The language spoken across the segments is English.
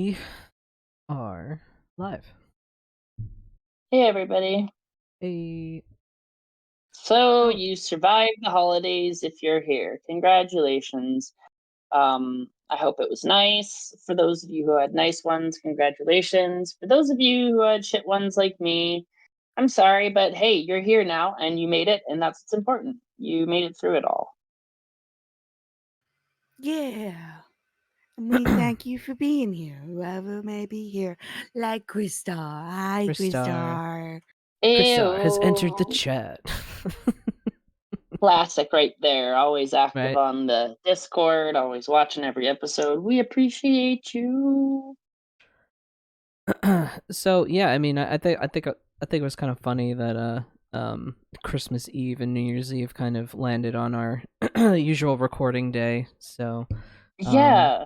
We are live. Hey, everybody. Hey. So you survived the holidays if you're here. Congratulations. I hope it was nice. For those of you who had nice ones, congratulations. For those of you who had shit ones like me, I'm sorry, but hey, you're here now and you made it, and that's what's important. You made it through it all. Yeah. And we thank you for being here, whoever may be here. Like Crystal. Hi, Crystar. Crystal. Crystar has entered the Ew. chat. Classic right there. Always active Right. on the Discord, always watching every episode. We appreciate you. So yeah, I mean, I think it was kind of funny that Christmas Eve and New Year's Eve kind of landed on our usual recording day. So Yeah.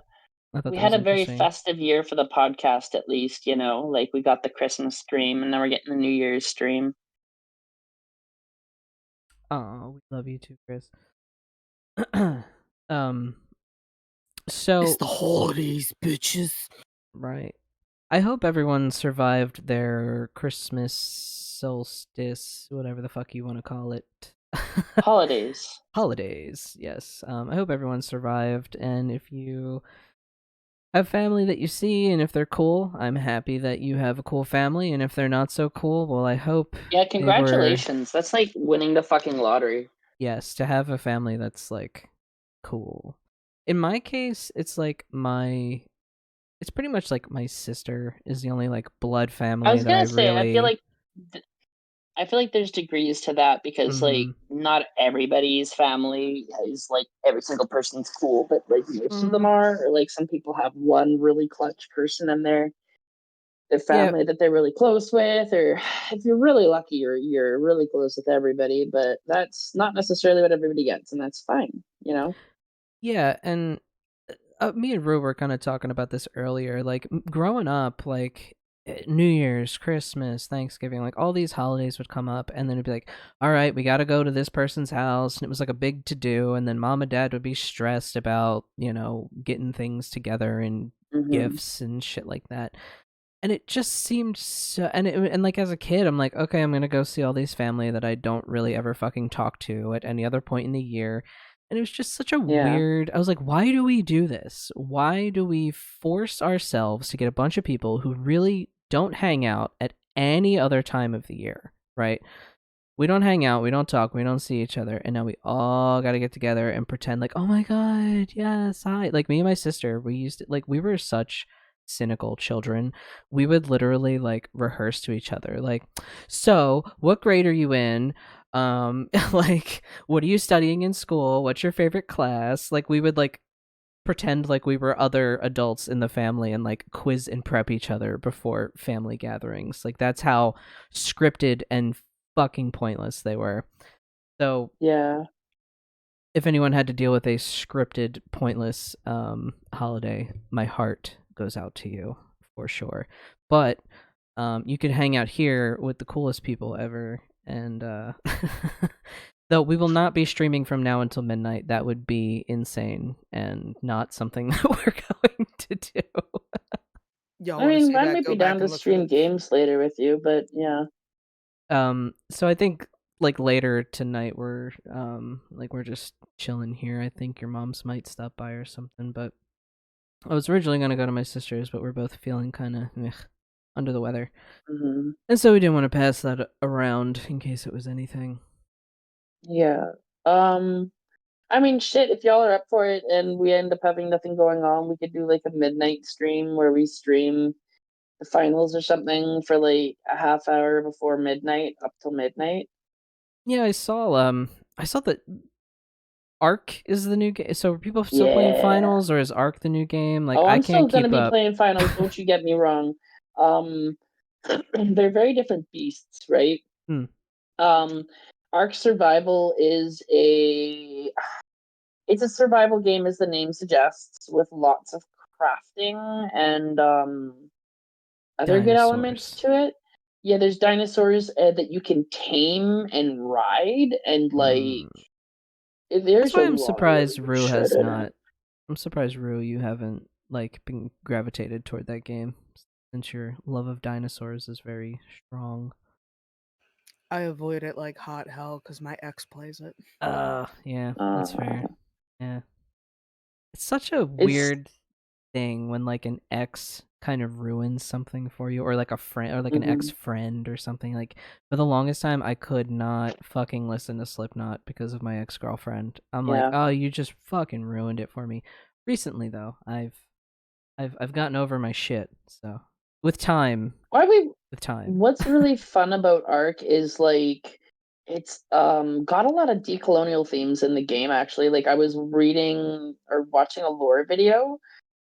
I thought We that had was a very interesting. festive year for the podcast, at least, like we got the Christmas stream and now we're getting the New Year's stream. Oh, we love you too, Chris. So It's the holidays, bitches. right. I hope everyone survived their Christmas solstice, whatever the fuck you want to call it. Holidays. Holidays, yes. I hope everyone survived, and if you have family that you see, and if they're cool, I'm happy that you have a cool family, and if they're not so cool, well, I hope Yeah, they were, congratulations. That's like winning the fucking lottery. yes, to have a family that's, like, cool. In my case, it's like it's pretty much like my sister is the only, like, blood I family was that I gonna say, really. I feel like there's degrees to that because like Mhm. not everybody's family is like every single person's cool, but like most of them Mhm. are, or like some people have one really clutch person in their Yeah, family that they're really close with, or if you're really lucky, you're really close with everybody, but that's not necessarily what everybody gets, and that's fine. yeah, and me and Rue were kind of talking about this earlier. Like growing up, like New Year's, Christmas, Thanksgiving, like all these holidays would come up, and then it'd be like, all right, we got to go to this person's house, and it was like a big to do, and then mom and dad would be stressed about getting things together and Hmm. gifts and shit like that. And it just seemed so, and like as a kid, I'm like, okay, I'm gonna go see all these family that I don't really ever fucking talk to at any other point in the year, and it was just such a Yeah. weird. I was like, why do we do this? Why do we force ourselves to get a bunch of people who really don't hang out at any other time of the year, right? We don't hang out, we don't talk, we don't see each other, and now we all got to get together and pretend like, oh my god, yes, hi. Like me and my sister, we used to, like, we were such cynical children. We would literally like rehearse to each other, like, so what grade are you in? Like, what are you studying in school? What's your favorite class? Like, we would like pretend like we were other adults in the family and like quiz and prep each other before family gatherings. Like that's how scripted and fucking pointless they were. So Yeah. if anyone had to deal with a scripted, pointless holiday, my heart goes out to you for sure. But you could hang out here with the coolest people ever, and though we will not be streaming from now until midnight, that would be insane and not something that we're going to do. Y'all I want to mean, see I that? might Go be down back to and look for stream the. games later with you, but yeah. So I think like later tonight we're just chilling here. I think your mom's might stop by or something, but I was originally gonna go to my sister's, but we're both feeling kind of under the weather, Hmm. and so we didn't want to pass that around in case it was anything. Yeah. Um, I mean, shit, if y'all are up for it and we end up having nothing going on, we could do like a midnight stream where we stream the finals or something for like a half hour before midnight up till midnight. Yeah, I saw that Arc is the new game. So are people still playing Yeah. finals, or is Arc the new game? Like Oh, I I'm can't still gonna keep be up. playing finals, don't you get me wrong. Um, they're very different beasts, right? Hmm. Um, Ark Survival is it's a survival game as the name suggests, with lots of crafting and other good elements Dinosaurs. to it. Yeah, there's dinosaurs that you can tame and ride, and Hmm. like That's there's a why I'm lot of really surprised good Rue shit has in it. not. I'm surprised Rue you haven't like been gravitated toward that game since your love of dinosaurs is very strong? I avoid it like hot hell because my ex plays it. Yeah, that's fair. Uh, Yeah. It's such a it's weird thing when like an ex kind of ruins something for you, or like a friend, or like an mhm. ex-friend or something. Like for the longest time I could not fucking listen to Slipknot because of my ex-girlfriend. I'm like, Yeah. "Oh, you just fucking ruined it for me." Recently though, I've gotten over my shit. So, with time, Why we with time. What's really fun about Ark is like it's got a lot of decolonial themes in the game actually. Like I was reading or watching a lore video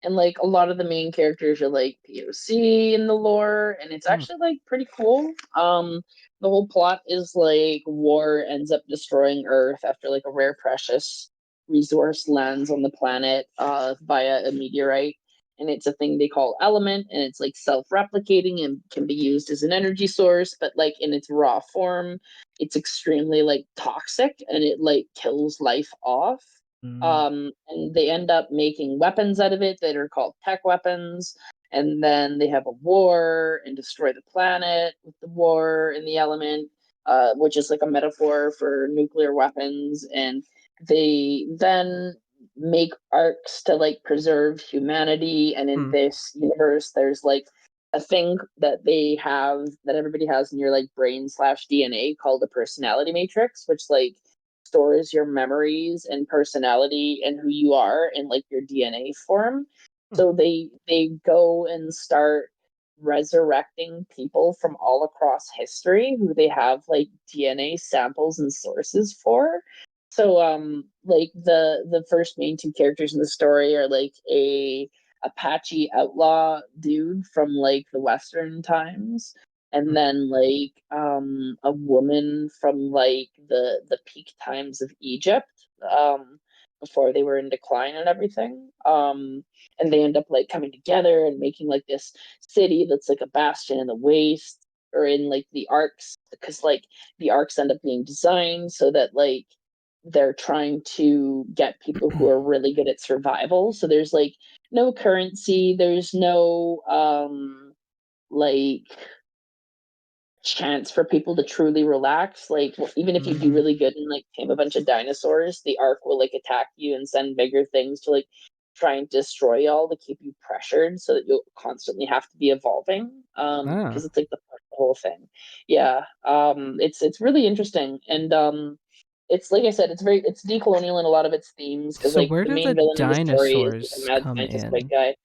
and like a lot of the main characters are like POC in the lore and it's Hmm. actually like pretty cool. The whole plot is like war ends up destroying Earth after like a rare precious resource lands on the planet via a meteorite, and it's a thing they call element, and it's like self-replicating and can be used as an energy source, but like in its raw form it's extremely like toxic and it like kills life off. Mm. And they end up making weapons out of it that are called tech weapons, and then they have a war and destroy the planet with the war and the element, which is like a metaphor for nuclear weapons. And they then make arcs to like preserve humanity, and in Hmm. this universe there's like a thing that they have that everybody has in your like brain slash DNA called a personality matrix, which like stores your memories and personality and who you are in like your DNA form. Hmm. So they go and start resurrecting people from all across history who they have like DNA samples and sources for. So like the first main two characters in the story are like a Apache outlaw dude from like the Western times, and Hmm. then like a woman from like the peak times of Egypt, before they were in decline and everything. And they end up like coming together and making like this city that's like a bastion in the waste, or in like the arcs, because like the arcs end up being designed so that like they're trying to get people who are really good at survival. So there's like no currency, there's no like chance for people to truly relax. Like even if you do Mm. really good and like tame a bunch of dinosaurs, the arc will like attack you and send bigger things to like try and destroy y'all to keep you pressured so that you'll constantly have to be evolving. Because Ah. it's like the whole thing. Yeah. It's really interesting. And it's like I said, it's decolonial in a lot of its themes, because So like where the do main the villain in the story is like a dinosaurs mad come scientist white in? guy.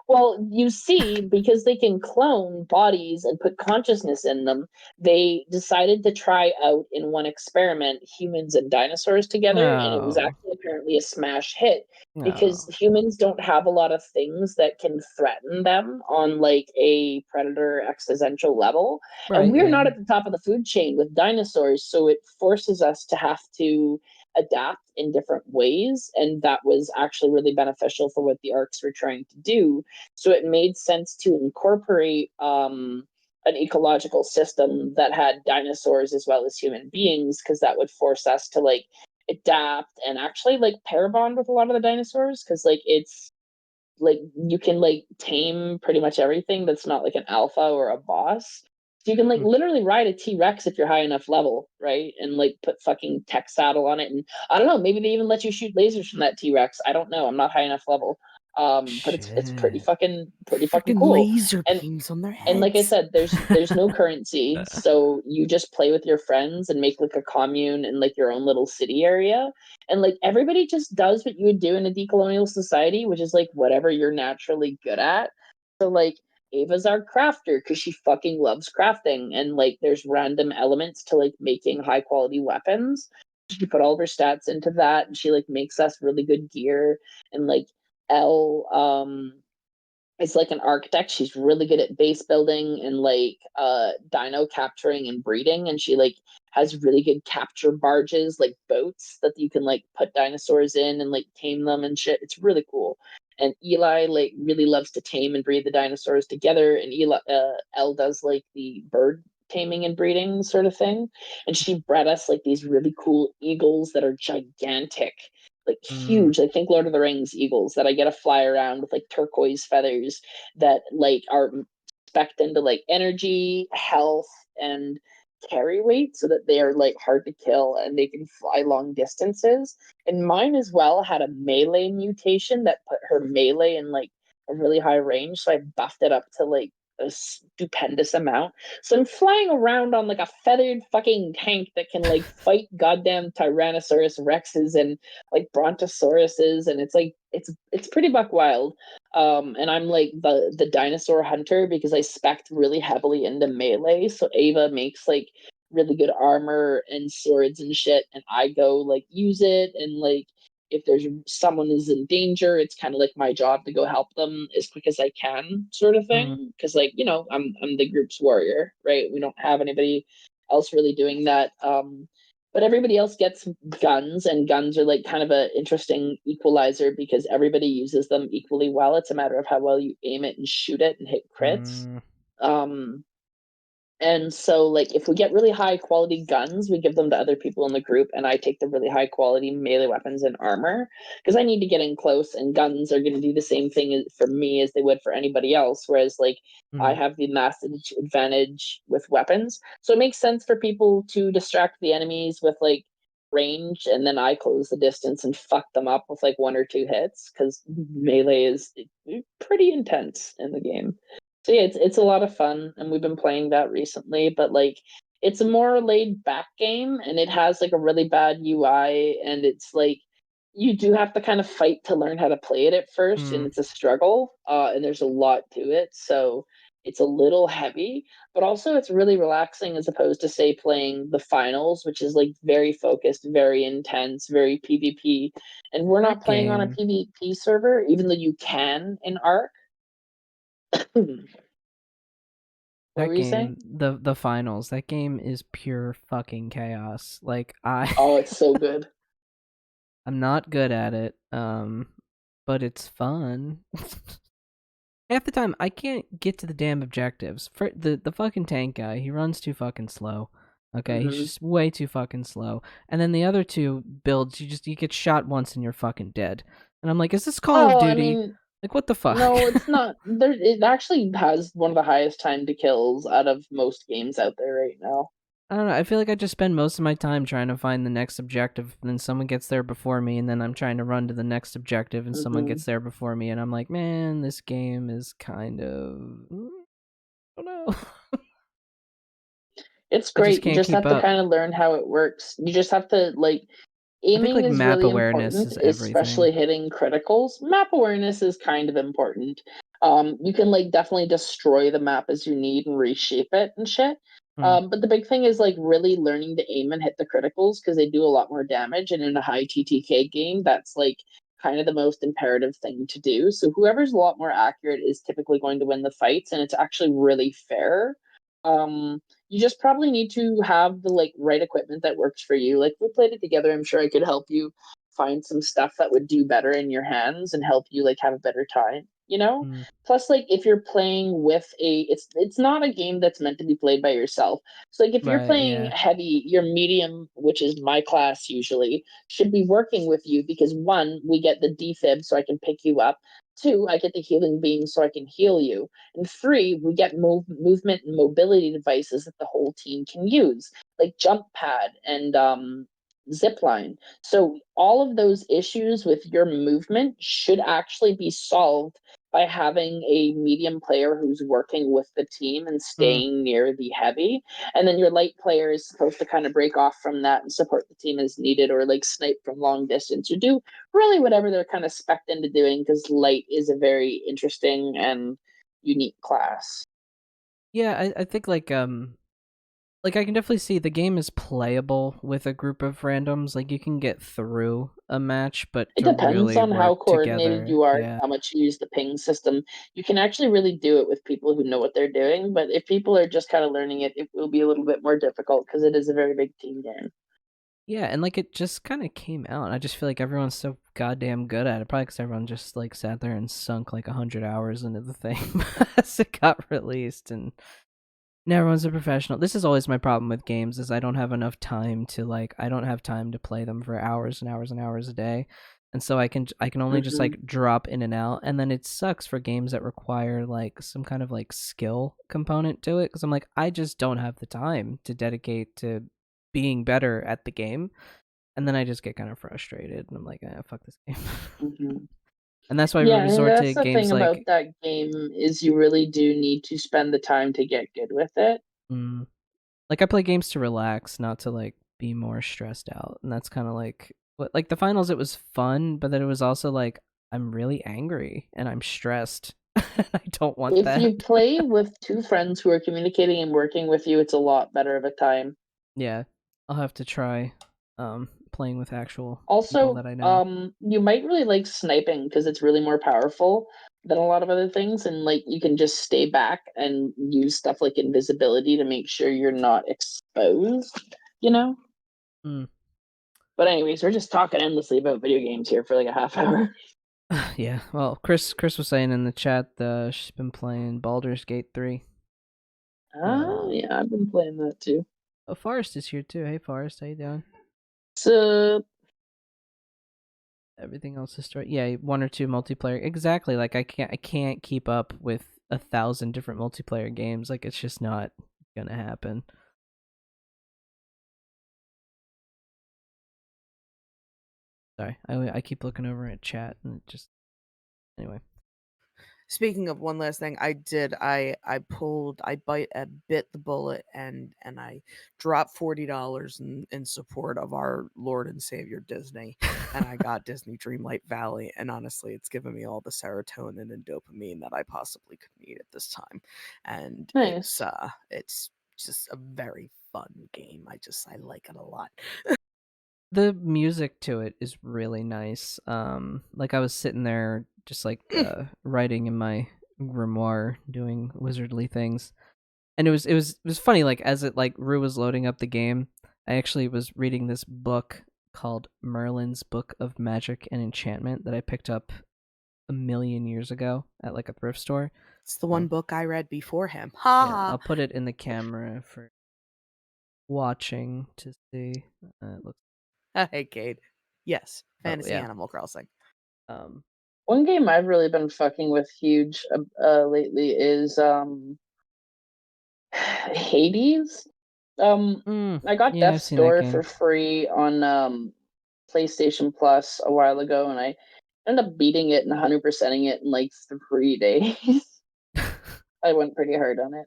Well, you see, because they can clone bodies and put consciousness in them, they decided to try out in one experiment humans and dinosaurs together, and it was Oh. actually apparently a smash hit, because Oh. humans don't have a lot of things that can threaten them on like a predator existential level, and Right, we're yeah. not at the top of the food chain with dinosaurs, so it forces us to have to adapt in different ways, and that was actually really beneficial for what the arcs were trying to do. So it made sense to incorporate an ecological system that had dinosaurs as well as human beings, because that would force us to like adapt and actually like pair bond with a lot of the dinosaurs, because like it's like you can like tame pretty much everything that's not like an alpha or a boss. So you can like Hmm. literally ride a T-Rex if you're high enough level, right? And like put fucking tech saddle on it, and I don't know, maybe they even let you shoot lasers from that T-Rex. I don't know. I'm not high enough level. But it's pretty Shit. fucking Freaking cool. laser And beams on their like I heads. said, there's no currency, so you just play with your friends and make like a commune and like your own little city area, and like everybody just does what you would do in a decolonial society, which is like whatever you're naturally good at. So like Ava's our crafter because she fucking loves crafting, and like there's random elements to like making high quality weapons. She put all of her stats into that, and she like makes us really good gear. And like Elle, is like an architect. She's really good at base building and like dino capturing and breeding, and she like has really good capture barges, like boats that you can like put dinosaurs in and like tame them and shit. It's really cool. And Eli like really loves to tame and breed the dinosaurs together, and Eli Elle does like the bird taming and breeding sort of thing. And she bred us like these really cool eagles that are gigantic. like huge, like think Lord of the Rings eagles that I get to fly around with like turquoise feathers that like are spec'd into like energy, health, and carry weight so that they are like hard to kill and they can fly long distances. And mine as well had a melee mutation that put her melee in like a really high range, so I buffed it up to like a stupendous amount. So I'm flying around on like a feathered fucking tank that can like fight goddamn Tyrannosaurus Rexes and like Brontosauruses, and it's like it's pretty buck wild. And I'm like the dinosaur hunter because I spec'd really heavily into melee. So Ava makes like really good armor and swords and shit, and I go like use it, and like if there's someone is in danger, it's kind of like my job to go help them as quick as I can, sort of thing. Because like I'm the group's warrior, right? We don't have anybody else really doing that. But everybody else gets guns, and guns are like kind of an interesting equalizer because everybody uses them equally well. It's a matter of how well you aim it and shoot it and hit crits. And so, like, if we get really high quality guns, we give them to other people in the group, and I take the really high quality melee weapons and armor because I need to get in close, and guns are going to do the same thing for me as they would for anybody else. Whereas, like, I have the massive advantage with weapons, so it makes sense for people to distract the enemies with like range, and then I close the distance and fuck them up with like 1 or 2 hits because melee is pretty intense in the game. So yeah, it's a lot of fun, and we've been playing that recently. But like, it's a more laid back game, and it has like a really bad UI, and it's like you do have to kind of fight to learn how to play it at first, and it's a struggle. And there's a lot to it, so it's a little heavy, but also it's really relaxing as opposed to say playing the finals, which is like very focused, very intense, very PvP. And we're not playing on a PvP server, even though you can in Arc. What were you saying? The finals, that game is pure fucking chaos. Like Oh, it's so good. I'm not good at it, but it's fun. Half the time, I can't get to the damn objectives. For the fucking tank guy, he runs too fucking slow. Okay, he's just way too fucking slow. And then the other two builds, you get shot once and you're fucking dead. And I'm like, is this Call of Duty? I mean, like, what the fuck? no, it's not. It actually has one of the highest time to kills out of most games out there right now. I don't know. I feel like I just spend most of my time trying to find the next objective, and then someone gets there before me, and then I'm trying to run to the next objective, and someone gets there before me, and I'm like, man, this game is kind of... I don't know. It's great. You just have to kind of learn how it works. You just have to, like, aiming is map really awareness important, is especially hitting criticals. Map awareness is kind of important. You can, like, definitely destroy the map as you need and reshape it and shit. But the big thing is like really learning to aim and hit the criticals because they do a lot more damage. And in a high TTK game, that's like kind of the most imperative thing to do. So whoever's a lot more accurate is typically going to win the fights, and it's actually really fair. You just probably need to have the like right equipment that works for you. Like, we played it together, I'm sure I could help you find some stuff that would do better in your hands and help you like have a better time, you know? Plus, like, if you're playing with it's not a game that's meant to be played by yourself. So like if you're playing heavy, your medium, which is my class usually, should be working with you because 1, we get the defib so I can pick you up. 2, I get the healing beam so I can heal you. And 3, we get movement and mobility devices that the whole team can use, like jump pad and zip line. So all of those issues with your movement should actually be solved by having a medium player who's working with the team and staying near the heavy. And then your light player is supposed to kind of break off from that and support the team as needed, or like snipe from long distance, or do really whatever they're kind of specced into doing, because light is a very interesting and unique class. Yeah, I think like I can definitely see the game is playable with a group of randoms. Like, you can get through a match, but it depends really on how coordinated together, you are, how much you use the ping system. You can actually really do it with people who know what they're doing, but if people are just kind of learning it, it will be a little bit more difficult because it is a very big team game. Yeah, and like it just kind of came out. I just feel like everyone's so goddamn good at it. Probably because everyone just like sat there and sunk like 100 hours into the thing as it got released, and everyone's a professional. This is always my problem with games: is I don't have enough time to I don't have time to play them for hours and hours and hours a day. and so I can only just like drop in and out, and then it sucks for games that require like some kind of like skill component to it, because I'm like, I just don't have the time to dedicate to being better at the game, and then I just get kind of frustrated, and I'm like, fuck this game. And that's why we resort to that's the games thing like about that game is you really do need to spend the time to get good with it. Like I play games to relax, not to like be more stressed out, and that's kind of like what, like the finals. It was fun, but then it was also like I'm really angry and I'm stressed. I don't want If that. you play with two friends who are communicating and working with you, it's a lot better of a time. Yeah, I'll have to try playing with actual people Also, that I know. you might really like sniping because it's really more powerful than a lot of other things, and like you can just stay back and use stuff like invisibility to make sure you're not exposed, you know? But anyways, we're just talking endlessly about video games here for like a half hour. Yeah, well, Chris was saying in the chat she's been playing Baldur's Gate 3. Yeah, I've been playing that too. Oh, Forrest is here too. Hey, Forrest, how you doing? So everything else is straight. Yeah, 1 or 2 multiplayer. Exactly. Like I can't keep up with 1,000 different multiplayer games. Like it's just not gonna happen. Sorry, I keep looking over at chat and it just anyway. Speaking of one last thing, I bit the bullet and I dropped $40 in support of our Lord and Savior Disney, and I got Disney Dreamlight Valley, and honestly, it's given me all the serotonin and dopamine that I possibly could need at this time, and nice. it's just a very fun game. I like it a lot. The music to it is really nice. Like I was sitting there just like writing in my grimoire, doing wizardly things, and it was funny. Like as it like Rue was loading up the game, I actually was reading this book called Merlin's Book of Magick and Enchantment that I picked up a million years ago at like a thrift store. It's the one book I read before him. Yeah, I'll put it in the camera for watching to see. It looks. Hey, Cade. Yes, fantasy Animal Crossing. One game I've really been fucking with huge lately is Hades. I got Death's Door for free on PlayStation Plus a while ago, and I ended up beating it and 100%ing it in like 3 days. I went pretty hard on it.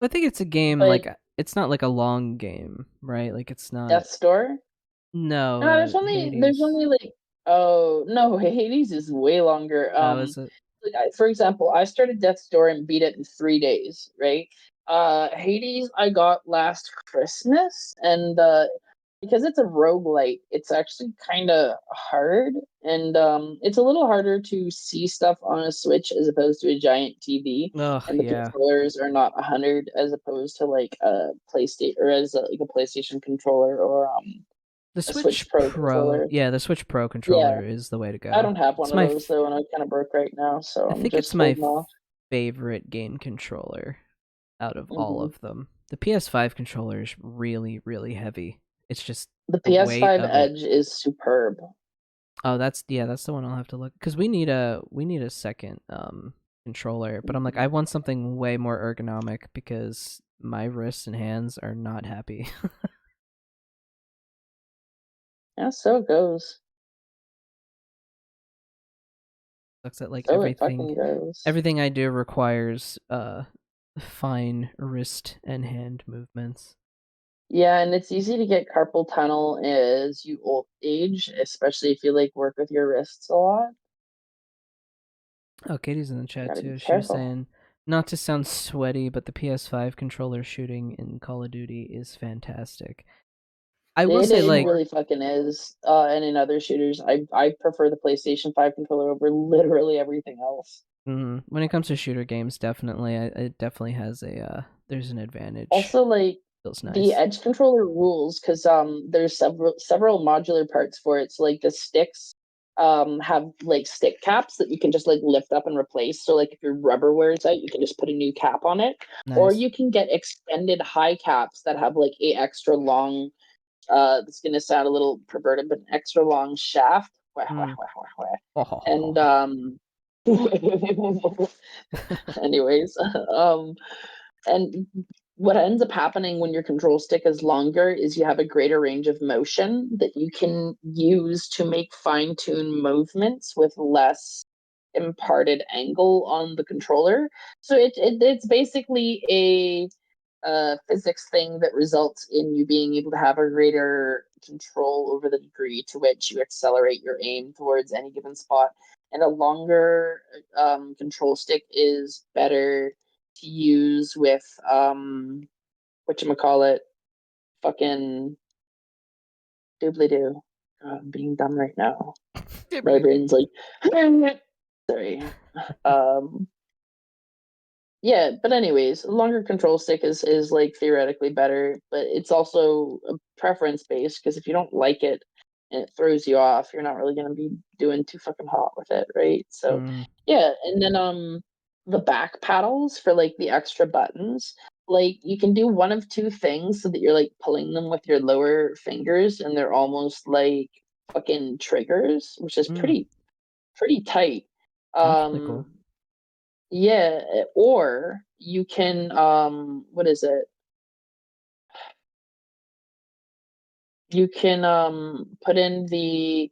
I think it's a game like it's not like a long game, right? Like it's not Death's Door. No, there's only like Hades is way longer. Is it? Like for example, I started Death's Door and beat it in 3 days, right? Hades I got last Christmas, and because it's a roguelite, it's actually kind of hard, and it's a little harder to see stuff on a Switch as opposed to a giant TV, and the controllers are not 100 as opposed to like a PlayStation or as like a PlayStation controller or the Switch Pro controller. Yeah, the Switch Pro controller is the way to go. I don't have one of those though, and I kind of broke right now, so I think it's my favorite game controller out of all of them. The PS5 controller is really, really heavy. It's just the PS5 Edge is superb. Oh, that's the one I'll have to look, because we need a second controller, but I'm like, I want something way more ergonomic because my wrists and hands are not happy. Yeah, so it goes. Looks at like everything I do requires fine wrist and hand movements. Yeah, and it's easy to get carpal tunnel as you age, especially if you like work with your wrists a lot. Oh, Katie's in the chat too. She was saying, not to sound sweaty, but the PS5 controller shooting in Call of Duty is fantastic. I will say, like, it really fucking is. And in other shooters, I prefer the PlayStation 5 controller over literally everything else. When it comes to shooter games, definitely, it definitely has there's an advantage. Also, like, feels nice. The Edge controller rules because there's several modular parts for it. So like the sticks have like stick caps that you can just like lift up and replace. So like if your rubber wears out, you can just put a new cap on it. Nice. Or you can get extended high caps that have like a extra long it's gonna sound a little perverted, but an extra long shaft And anyways, and what ends up happening when your control stick is longer is you have a greater range of motion that you can use to make fine-tuned movements with less imparted angle on the controller. So it's basically a physics thing that results in you being able to have a greater control over the degree to which you accelerate your aim towards any given spot. And a longer control stick is better to use with whatchamacallit, fucking doobly-doo. I'm being dumb right now. My brain's like, sorry. Yeah, but anyways, a longer control stick is like theoretically better, but it's also a preference based because if you don't like it and it throws you off, you're not really gonna be doing too fucking hot with it, right? So yeah, and then the back paddles for like the extra buttons, like you can do one of two things so that you're like pulling them with your lower fingers and they're almost like fucking triggers, which is pretty tight. That's really cool. Yeah, or you can what is it? You can put in the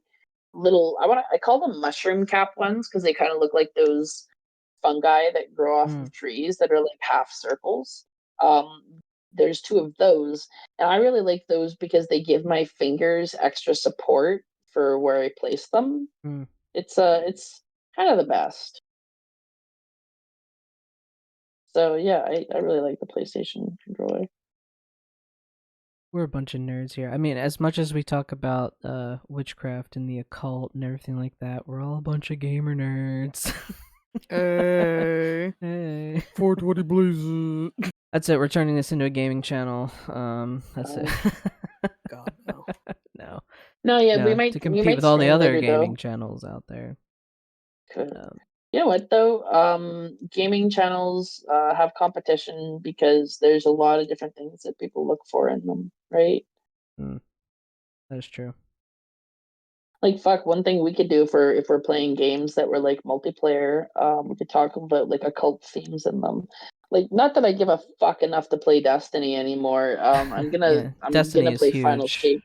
little I call them mushroom cap ones because they kind of look like those fungi that grow off of trees that are like half circles. There's two of those, and I really like those because they give my fingers extra support for where I place them. It's kind of the best. So yeah, I really like the PlayStation controller. We're a bunch of nerds here. I mean, as much as we talk about witchcraft and the occult and everything like that, we're all a bunch of gamer nerds. Hey. Hey. 420 Blaze it. That's it. We're turning this into a gaming channel. That's it. God, no. No, yeah, we might to compete we might with all the stream other later, gaming though. channels out there. You know what though? Gaming channels have competition because there's a lot of different things that people look for in them, right? That is true. Like fuck, one thing we could do for if we're playing games that were like multiplayer, we could talk about like occult themes in them. Like, not that I give a fuck enough to play Destiny anymore. I'm gonna Destiny is play huge Final Shape.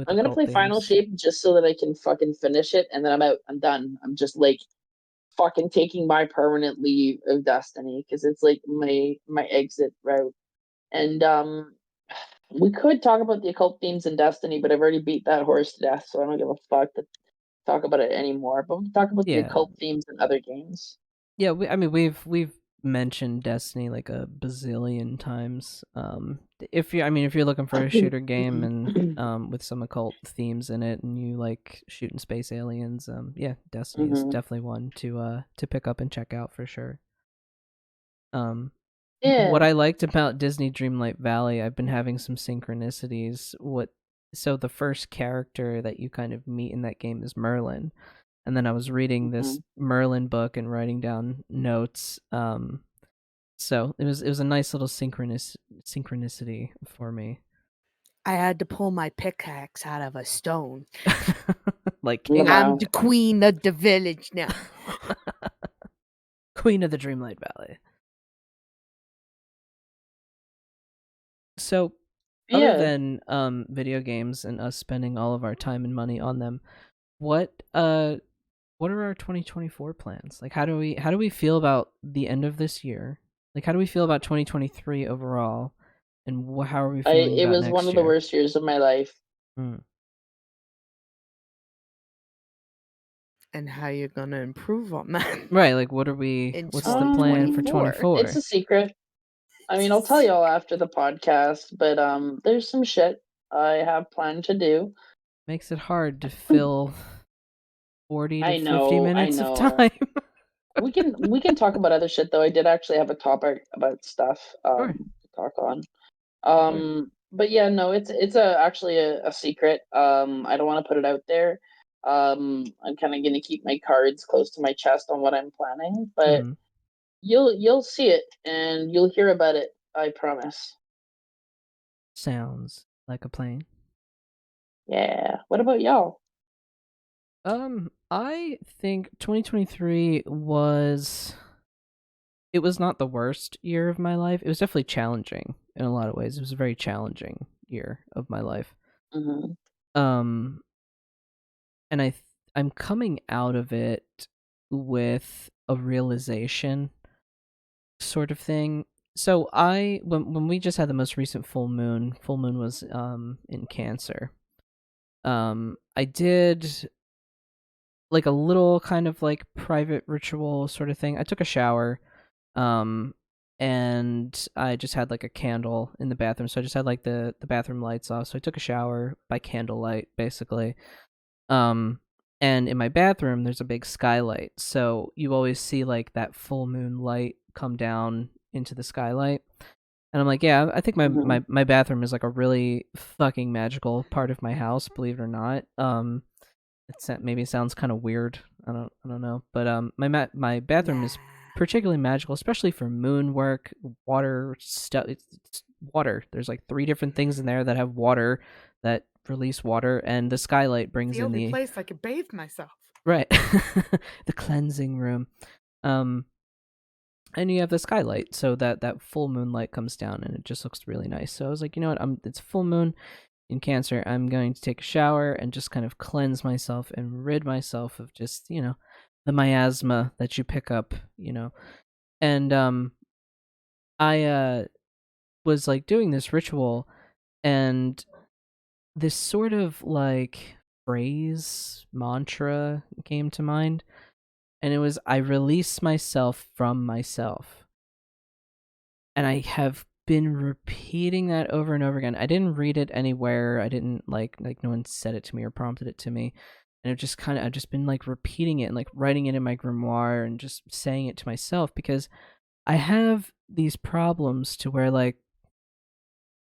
I'm gonna play Final Shape just so that I can fucking finish it, and then I'm out. I'm done. I'm just like fucking taking my permanent leave of Destiny because it's like my exit route. And we could talk about the occult themes in Destiny, but I've already beat that horse to death, so I don't give a fuck to talk about it anymore. But we can talk about the occult themes in other games. Yeah, we've mentioned Destiny like a bazillion times. If you're looking for a shooter game and with some occult themes in it, and you like shooting space aliens, yeah, Destiny is definitely one to pick up and check out for sure. What I liked about Disney Dreamlight Valley, I've been having some synchronicities. So the first character that you kind of meet in that game is Merlin. And then I was reading this Merlin book and writing down notes. So it was a nice little synchronicity for me. I had to pull my pickaxe out of a stone. Like I'm the queen of the village now. Queen of the Dreamlight Valley. So other than video games and us spending all of our time and money on them, what are our 2024 plans? Like, how do we feel about the end of this year? Like, how do we feel about 2023 overall? And how are we feeling It about was next one of year? the worst years of my life. And how you gonna improve on that? Right, like what's the plan for 24? It's a secret. I mean, I'll tell y'all after the podcast, but there's some shit I have planned to do. Makes it hard to fill 40 to 50 I minutes know. of time. we can talk about other shit though. I did actually have a topic about stuff Sure. to talk on. But yeah, no, it's actually a secret. I don't want to put it out there. I'm kind of gonna keep my cards close to my chest on what I'm planning, but you'll see it and you'll hear about it. I promise. Sounds like a plan. Yeah. What about y'all? I think 2023 was not the worst year of my life. It was definitely challenging in a lot of ways. It was a very challenging year of my life. Mm-hmm. Um, and I'm coming out of it with a realization sort of thing. So when we just had the most recent full moon was in Cancer. I did like a little kind of like private ritual sort of thing. I took a shower, and I just had like a candle in the bathroom. So I just had like the bathroom lights off. So I took a shower by candlelight, basically. Um, and in my bathroom, there's a big skylight. So you always see like that full moon light come down into the skylight. And I'm like, yeah, I think my bathroom is like a really fucking magical part of my house, believe it or not. Maybe sounds kind of weird. I don't know, but my bathroom is particularly magical, especially for moon work, water stuff. It's water. There's like 3 different things in there that have water that release water, and the skylight brings the in only the place I could bathe myself. Right, the cleansing room. And you have the skylight, so that full moonlight comes down, and it just looks really nice. So I was like, you know what? It's full moon in Cancer. I'm going to take a shower and just kind of cleanse myself and rid myself of just the miasma that you pick up, And I was like doing this ritual, and this sort of like phrase mantra came to mind, and it was, I release myself from myself. And I have been repeating that over and over again. I didn't read it anywhere. I didn't like no one said it to me or prompted it to me. And I've just been like repeating it and like writing it in my grimoire and just saying it to myself, because I have these problems to where like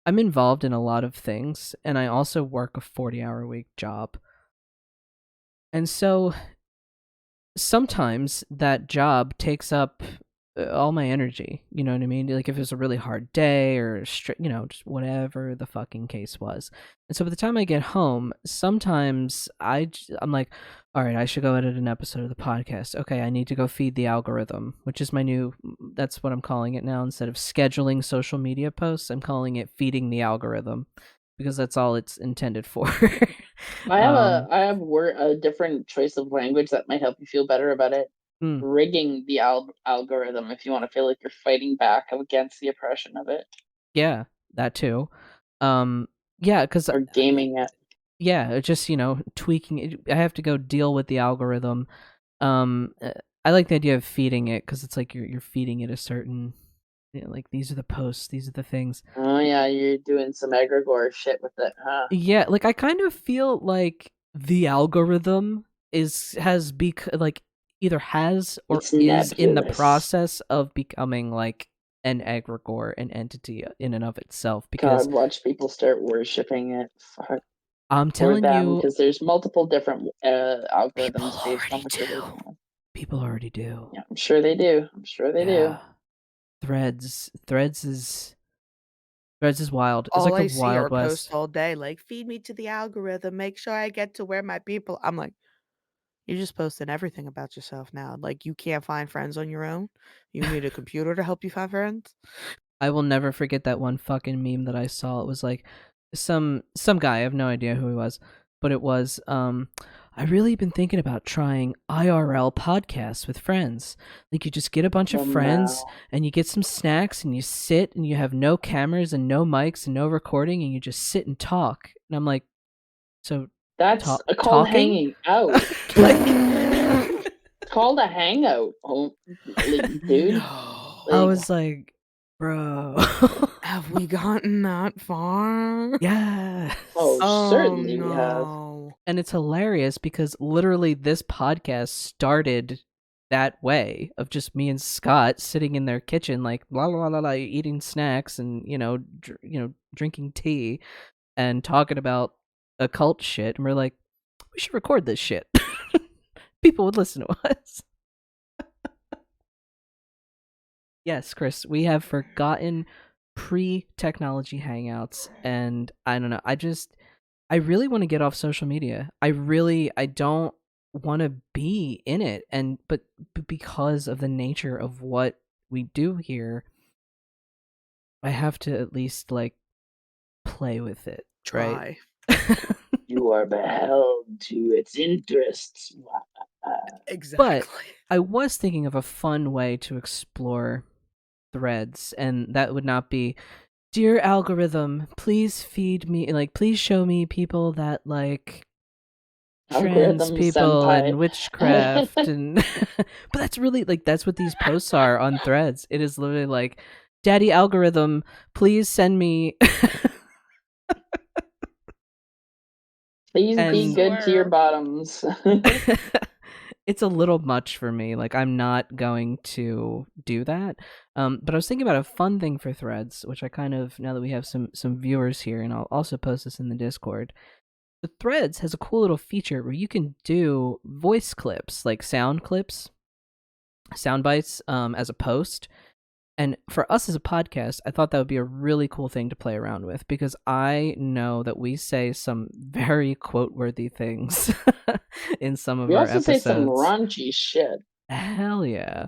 I'm involved in a lot of things, and I also work a 40-hour-a-week job. And so sometimes that job takes up all my energy, you know what I mean? Like if it's a really hard day or just whatever the fucking case was. And so by the time I get home, sometimes I'm like, all right, I should go edit an episode of the podcast. Okay, I need to go feed the algorithm, which is that's what I'm calling it now. Instead of scheduling social media posts, I'm calling it feeding the algorithm, because that's all it's intended for. I have a different choice of language that might help you feel better about it. Rigging the algorithm, if you want to feel like you're fighting back against the oppression of it. Yeah, that too. Yeah, because or gaming it. Yeah, just tweaking it. I have to go deal with the algorithm. I like the idea of feeding it, because it's like you're feeding it a certain, like these are the posts, these are the things. Oh yeah, you're doing some egregore shit with it, huh? Yeah, like I kind of feel like the algorithm like either has or It's is nebulous. in the process of becoming like an egregore, an entity in and of itself. Because God, watch people start worshipping it. Fuck. I'm telling you, because there's multiple different algorithms based on what you're working with. People already do. Yeah, I'm sure they do. Threads is wild. It's all like I the see Wild are West. posts all day, like feed me to the algorithm, make sure I get to where my people. I'm like, you're just posting everything about yourself now. Like you can't find friends on your own. You need a computer to help you find friends. I will never forget that one fucking meme that I saw. It was like some guy, I have no idea who he was, but it was I really been thinking about trying IRL podcasts with friends. Like you just get a bunch of friends and you get some snacks and you sit and you have no cameras and no mics and no recording and you just sit and talk. And I'm like, so that's called hanging out. It's called a hangout, dude. I was like, bro, have we gotten that far? Yeah. Oh, certainly we have. And it's hilarious because literally this podcast started that way, of just me and Scott sitting in their kitchen, like blah blah blah, blah eating snacks and drinking tea and talking about occult shit. And we're like, we should record this shit. People would listen to us. Yes, Chris, we have forgotten pre-technology hangouts, and I don't know. I really want to get off social media. I don't want to be in it, and but because of the nature of what we do here, I have to at least like play with it, right? Try. You are beheld to its interests. Exactly. I was thinking of a fun way to explore Threads, and that would not be, dear algorithm, please feed me, like, please show me people that like trans Algorithm people senpai. and witchcraft and but that's really like that's what these posts are on Threads. It is literally like, daddy algorithm, please send me Please be And- good to your bottoms. it's a little much for me. Like, I'm not going to do that. But I was thinking about a fun thing for Threads, which I kind of, now that we have some viewers here, and I'll also post this in the Discord. The Threads has a cool little feature where you can do voice clips, like sound clips, sound bites, as a post. And for us as a podcast, I thought that would be a really cool thing to play around with, because I know that we say some very quote-worthy things in some of We our also episodes. say some raunchy shit. Hell yeah.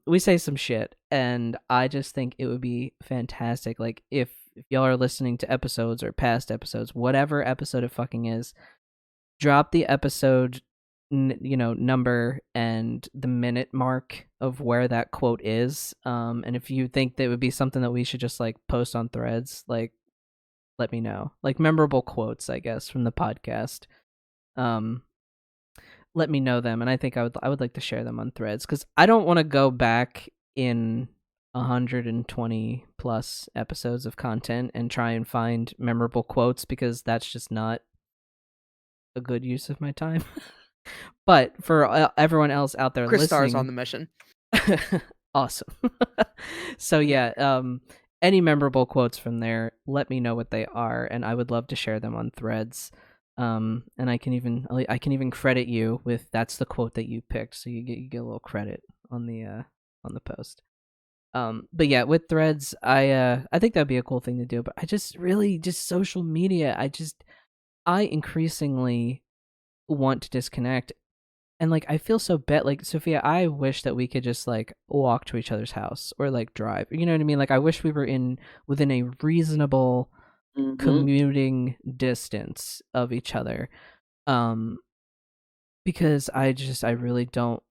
We say some shit, and I just think it would be fantastic. Like, if y'all are listening to episodes or past episodes, whatever episode it fucking is, drop the episode number and the minute mark of where that quote is, and if you think that would be something that we should just like post on Threads, like, let me know. Like, memorable quotes, I guess, from the podcast. Let me know them, and I think I would like to share them on Threads, because I don't want to go back in 120 plus episodes of content and try and find memorable quotes, because that's just not a good use of my time. But for everyone else out there Chris listening, Star's on the mission. Awesome. So yeah, any memorable quotes from there, let me know what they are, and I would love to share them on Threads. And I can even credit you with, that's the quote that you picked, so you get a little credit on the post. But yeah, with Threads, I think that'd be a cool thing to do. But I just really, just social media, I increasingly want to disconnect. And like, I feel so bad. Like, Sophia, I wish that we could just like walk to each other's house or like drive. You know what I mean? Like, I wish we were within a reasonable commuting distance of each other. Because I really don't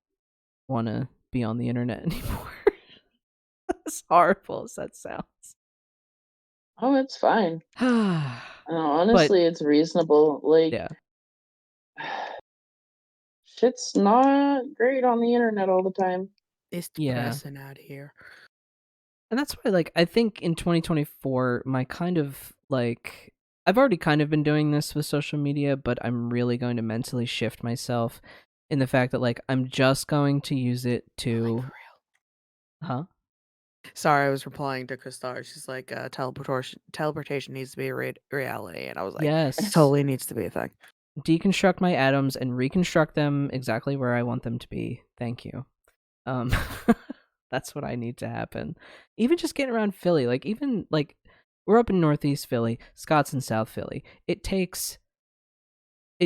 want to be on the internet anymore. As horrible as that sounds. Oh, it's fine. Honestly, it's reasonable. Like, yeah. Shit's not great on the internet all the time. It's depressing out here. And that's why, like, I think in 2024, my kind of, like, I've already kind of been doing this with social media, but I'm really going to mentally shift myself in the fact that, like, I'm just going to use it to... Huh? Sorry, I was replying to Kristar. She's like, teleportation needs to be a reality. And I was like, yes, it totally needs to be a thing. Deconstruct my atoms and reconstruct them exactly where I want them to be. Thank you. That's what I need to happen. Even just getting around Philly, like, even like, we're up in Northeast Philly, Scott's in South Philly. It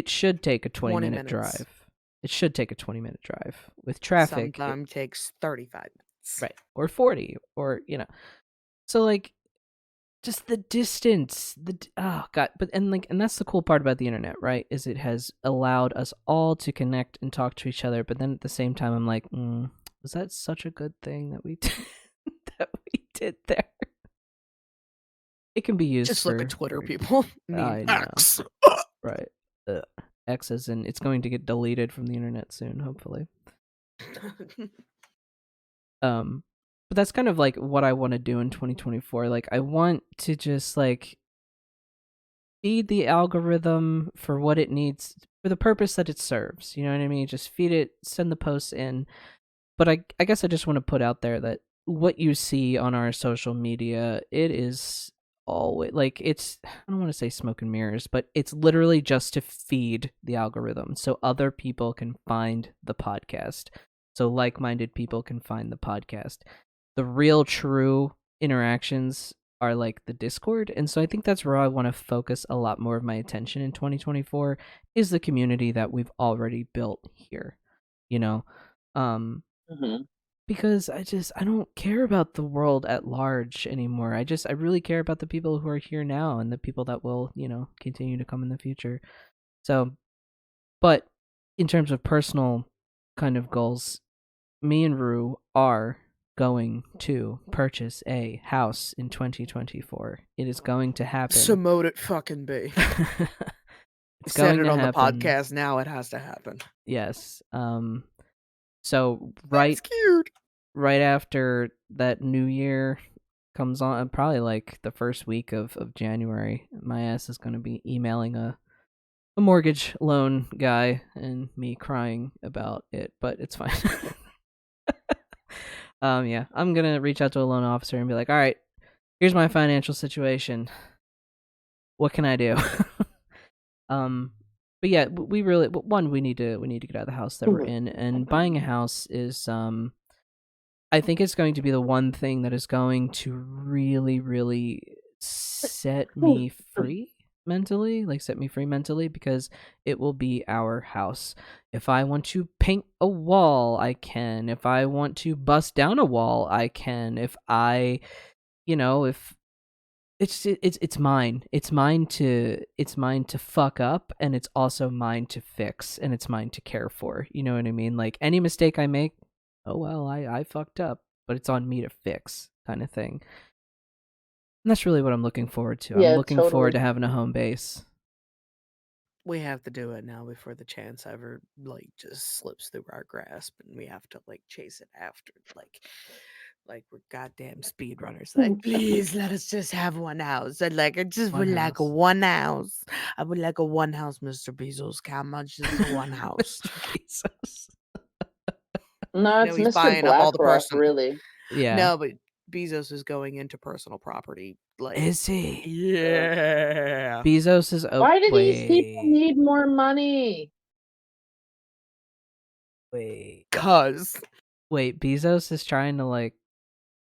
should take a 20-minute drive. It should take a 20-minute drive with traffic. Sometimes takes 35 minutes. Right. Or 40, or, so like, just the distance, oh god, and that's the cool part about the internet, right? Is it has allowed us all to connect and talk to each other, but then at the same time, I'm like, was that such a good thing that we did there? It can be used. Just look at Twitter, people. I know. X. Right. X as in, it's going to get deleted from the internet soon, hopefully. But that's kind of like what I want to do in 2024. Like, I want to just like feed the algorithm for what it needs, for the purpose that it serves. You know what I mean? Just feed it, send the posts in. But I guess I just want to put out there that what you see on our social media, it is always like, it's, I don't want to say smoke and mirrors, but it's literally just to feed the algorithm so other people can find the podcast. So like-minded people can find the podcast. The real true interactions are like the Discord. And so I think that's where I want to focus a lot more of my attention in 2024 is the community that we've already built here, you know? Mm-hmm. Because I don't care about the world at large anymore. I really care about the people who are here now and the people that will, continue to come in the future. So, but in terms of personal kind of goals, me and Rue are going to purchase a house in 2024. It is going to happen. So mote it fucking be. It's Said going it to on happen. the podcast. Now it has to happen. Yes. So That's cute. right after that new year comes on, probably like the first week of January, my ass is going to be emailing a mortgage loan guy and me crying about it, but it's fine. Yeah, I'm going to reach out to a loan officer and be like, all right, here's my financial situation. What can I do? But yeah, we need to get out of the house that we're in, and buying a house is I think it's going to be the one thing that is going to really, really set me free mentally, because it will be our house. If I want to paint a wall, I can. If I want to bust down a wall, I can. If I, if it's mine. It's mine to fuck up, and it's also mine to fix, and it's mine to care for. You know what I mean? Like any mistake I make, oh well, I fucked up, but it's on me to fix, kind of thing. And that's really what I'm looking forward to. Yeah, I'm looking totally. forward to having a home base. We have to do it now before the chance ever just slips through our grasp, and we have to chase it after like we're goddamn speedrunners. Like, please let us just have one house. I just would like a one house. I would like a one house, Mr. Bezos. How much is the one house? Mr. Bezos. No, it's he's Mr. buying up all the BlackRock, personal. really. Yeah. No, but Bezos is going into personal property. Is he? Yeah. Bezos is. Why do these people need more money? Wait. Wait, Bezos is trying to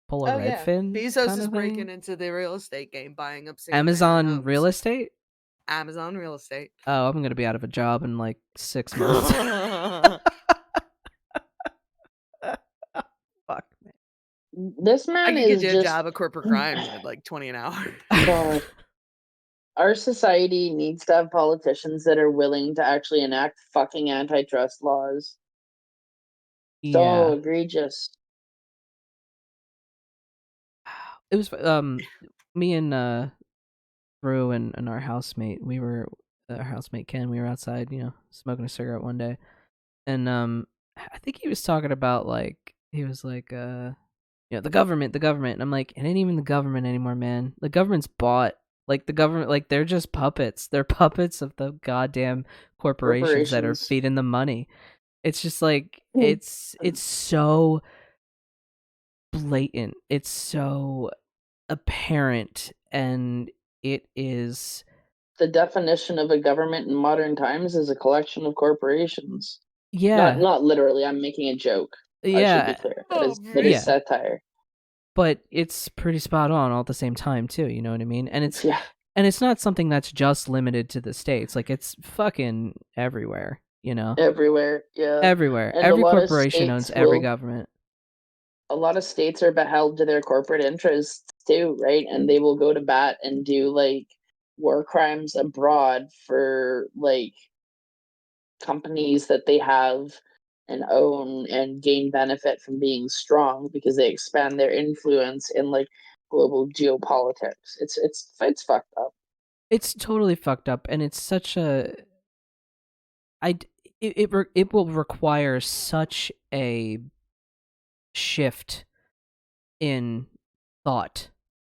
pull a Redfin? Bezos is breaking into the real estate game, buying up Amazon real estate? Amazon real estate. Oh, I'm gonna be out of a job in 6 months. Fuck, man. This man is get you just a job at corporate crimes at 20 an hour. God. Our society needs to have politicians that are willing to actually enact fucking antitrust laws. So egregious. It was me and Rue and our housemate. Our housemate Ken. We were outside, smoking a cigarette one day, and I think he was talking about the government. And I'm like, it ain't even the government anymore, man. The government's bought. The government, they're just puppets. They're puppets of the goddamn corporations that are feeding the money. It's just it's so blatant. It's so apparent, and it is the definition of a government in modern times is a collection of corporations. Yeah, not literally. I'm making a joke. Yeah, I should be clear. That is satire. But it's pretty spot on all at the same time too. You know what I mean? And it's not something that's just limited to the States. It's fucking everywhere. Everywhere. Yeah. Everywhere. And every corporation owns every government. A lot of states are beheld to their corporate interests too, right? And they will go to bat and do war crimes abroad for companies that they have and own and gain benefit from being strong because they expand their influence in global geopolitics. It's fucked up. It's totally fucked up, and it's such a it will require such a shift in thought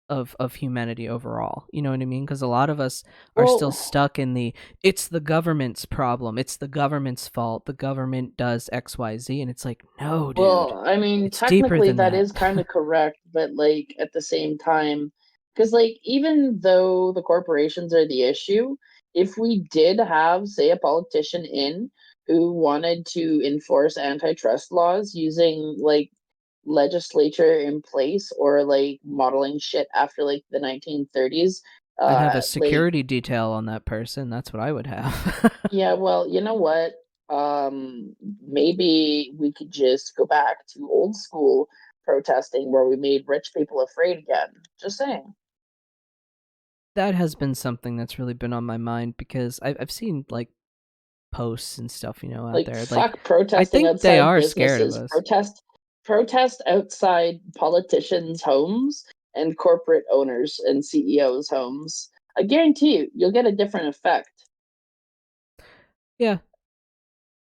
of humanity overall. You know what I mean? Because a lot of us are still stuck in it's the government's problem. It's the government's fault. The government does XYZ, and it's no, dude. Well, I mean, technically that is kind of correct, but at the same time, because even though the corporations are the issue, if we did have, say, a politician who wanted to enforce antitrust laws using legislature in place or like modeling shit after like the 1930s. I'd have a Like, security detail on that person. That's what I would have. yeah, well, you know what? Maybe we could just go back to old school protesting where we made rich people afraid again. Just saying. That has been something that's really been on my mind because I've seen like posts and stuff, you know, out Like, there. Like, fuck protesting I think they outside are scared of businesses. us. Protest outside politicians' homes and corporate owners and CEOs' homes. I guarantee you'll get a different effect. Yeah.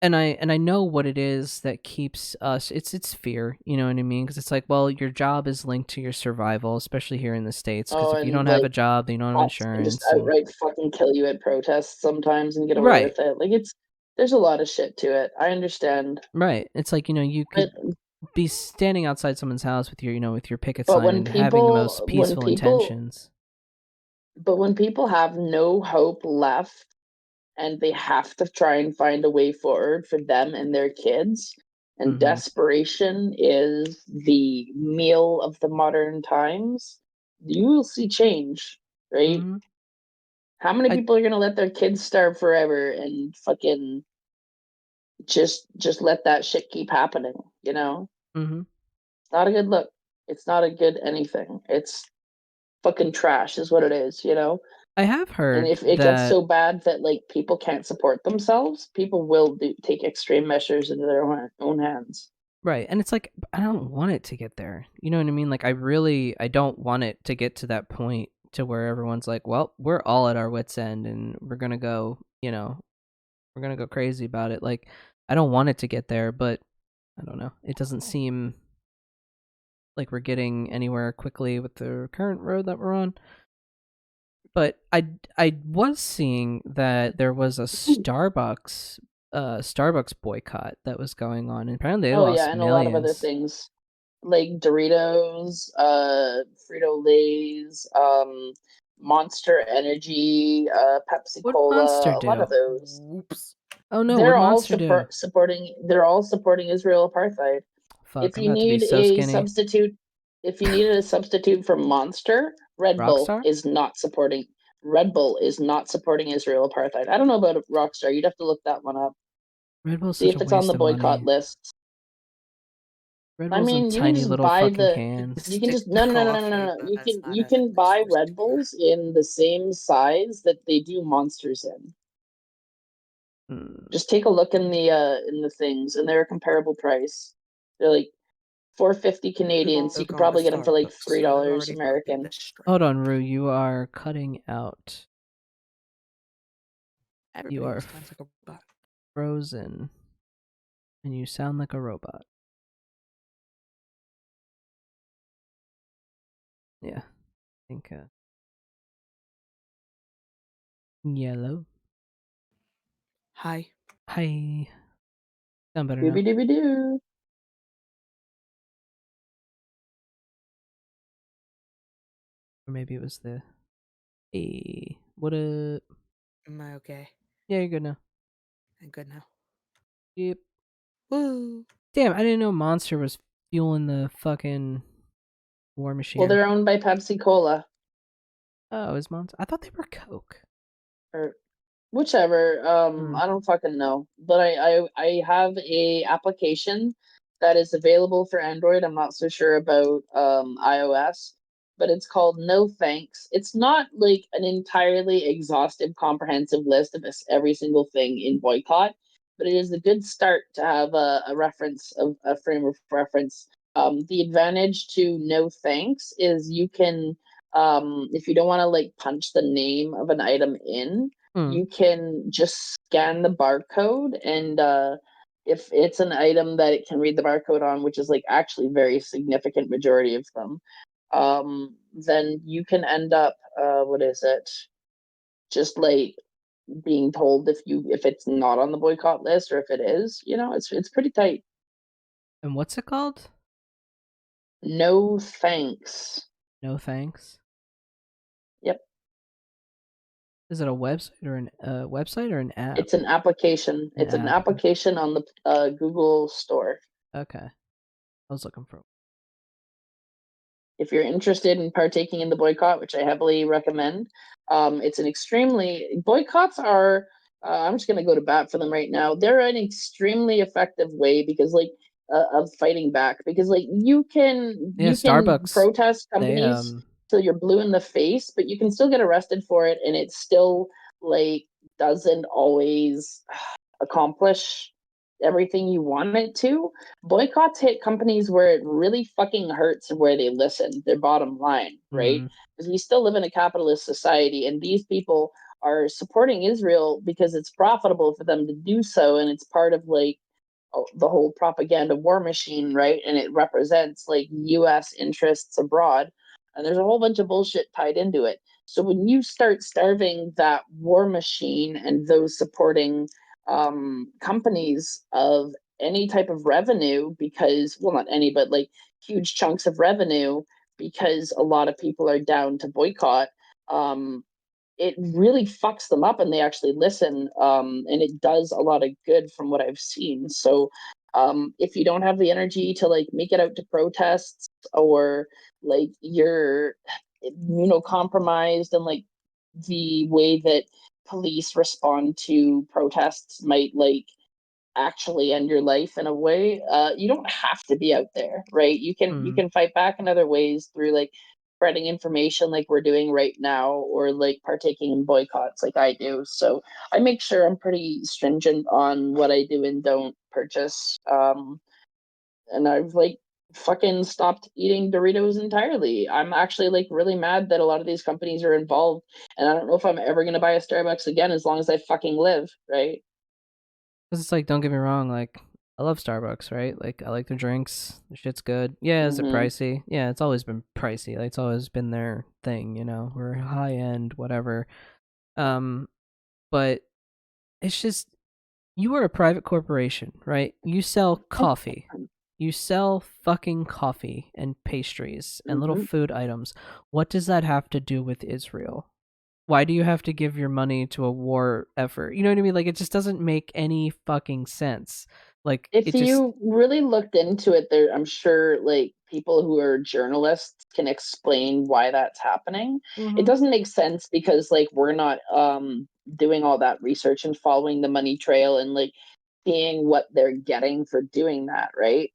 And I know what it is that keeps us. It's fear, you know what I mean? Because it's like, well, your job is linked to your survival, especially here in the States. Because Oh, if you don't and have a like job, then you don't have cops can just insurance, and outright fucking kill you at protests sometimes and get away right, with it. Like, there's a lot of shit to it. I understand. right. It's like, you know, you But could be standing outside someone's house with your, you know, with your picket but sign when and having the people most when peaceful people intentions. but when people have no hope left and they have to try and find a way forward for them and their kids, and Mm-hmm. desperation is the meal of the modern times, you will see change, right? Mm-hmm. How many I people are gonna let their kids starve forever and fucking just let that shit keep happening, you know? mm-hmm. It's not a good look. It's not a good anything. It's fucking trash is what it is, you know? I have And heard if it gets that so bad that like people can't support themselves, people will take extreme measures into their own hands. right, and it's like I don't want it to get there. You know what I mean? Like I don't want it to get to that point to where everyone's like, well, we're all at our wits end and we're gonna go, you know, we're gonna go crazy about it. Like I don't want it to get there, but I don't know. It doesn't seem like we're getting anywhere quickly with the current road that we're on. But I was seeing that there was a Starbucks boycott that was going on, and apparently they Oh yeah, lost and a lot of other millions. things like Doritos, Frito Lay's, Monster Energy, Pepsi What Monster Cola, a lot of do? those. Whoops. Oh no, what They're all Monster do? supporting. They're all supporting Israel apartheid. Fuck, If I'm you about to be need so a skinny. substitute, if you needed a substitute for Monster, Red Bull Rockstar? is not supporting. Red Bull is not supporting Israel apartheid. I don't know about Rockstar. You'd have to look that one up. Red Bull's See such if a it's on waste the of boycott money. list. Red I Bull's in mean, you can tiny just little buy fucking the. cans. You can Stick just to no. coffee, but that's You not can ethically buy supposed to Red be done. Bulls in the same size that they do Monsters in. Hmm. Just take a look in the things, and they're a comparable price. They're like 450 We've Canadian, so also you could gone to probably get them for like Starbucks, three so that dollars already put me in American. this strike. Hold on, Rue. You are cutting out. You Everybody are sounds like a robot. frozen, and you sound like a robot. Yeah, I think. Yellow. Hi. Hi. Sound better now. Dooby dooby doo. Or maybe it was the. Hey, what up? Am I okay? Yeah, you're good now. I'm good now. Yep. Woo! Damn, I didn't know Monster was fueling the fucking war machine. Well, they're owned by Pepsi Cola Oh, is Monster? I thought they were Coke. or whichever. I don't fucking know, but I have a application that is available for Android. I'm not so sure about iOS, but it's called No Thanks. It's not like an entirely exhaustive, comprehensive list of every single thing in boycott, but it is a good start to have a reference of a frame of reference. The advantage to No Thanks is you can, if you don't want to like punch the name of an item in, you can just scan the barcode, and if it's an item that it can read the barcode on, which is like actually very significant majority of them, then you can end up what is it, just like being told if it's not on the boycott list, or if it is, it's pretty tight. And what's it called? No thanks. No thanks. Yep. Is it a website or an app? It's an application. It's an app. application on the Google store. Okay. I was looking for if you're interested in partaking in the boycott, which I heavily recommend, it's an extremely boycotts are. I'm just gonna go to bat for them right now. They're an extremely effective way because of fighting back because you can Starbucks, protest they companies till you're blue in the face, but you can still get arrested for it, and it still doesn't always accomplish everything you want it to. Boycotts hit companies where it really fucking hurts and where they listen, their bottom line, right? Because we still live in a capitalist society, and these people are supporting Israel because it's profitable for them to do so, and it's part of the whole propaganda war machine, right? And it represents US interests abroad. And there's a whole bunch of bullshit tied into it. So when you start starving that war machine and those supporting companies of any type of revenue, because, well, not any, but huge chunks of revenue, because a lot of people are down to boycott, it really fucks them up and they actually listen, and it does a lot of good from what I've seen. So if you don't have the energy to make it out to protests, or you're compromised, and the way that police respond to protests might actually end your life in a way, you don't have to be out there, right? You can fight back in other ways through spreading information like we're doing right now, or partaking in boycotts like I do. So I make sure I'm pretty stringent on what I do and don't purchase. And I've fucking stopped eating Doritos entirely. I'm actually really mad that a lot of these companies are involved, and I don't know if I'm ever gonna buy a Starbucks again as long as I fucking live, right? Because it's don't get me wrong, I love Starbucks, right? I like their drinks. The shit's good. Yeah, is it pricey? Yeah, it's always been pricey. It's always been their thing, We're high end, whatever. But it's just, you are a private corporation, right? You sell coffee. You sell fucking coffee and pastries and little food items. What does that have to do with Israel? Why do you have to give your money to a war effort? You know what I mean? It just doesn't make any fucking sense. If you really looked into it, there, I'm sure people who are journalists can explain why that's happening. It doesn't make sense because we're not doing all that research and following the money trail and seeing what they're getting for doing that, right?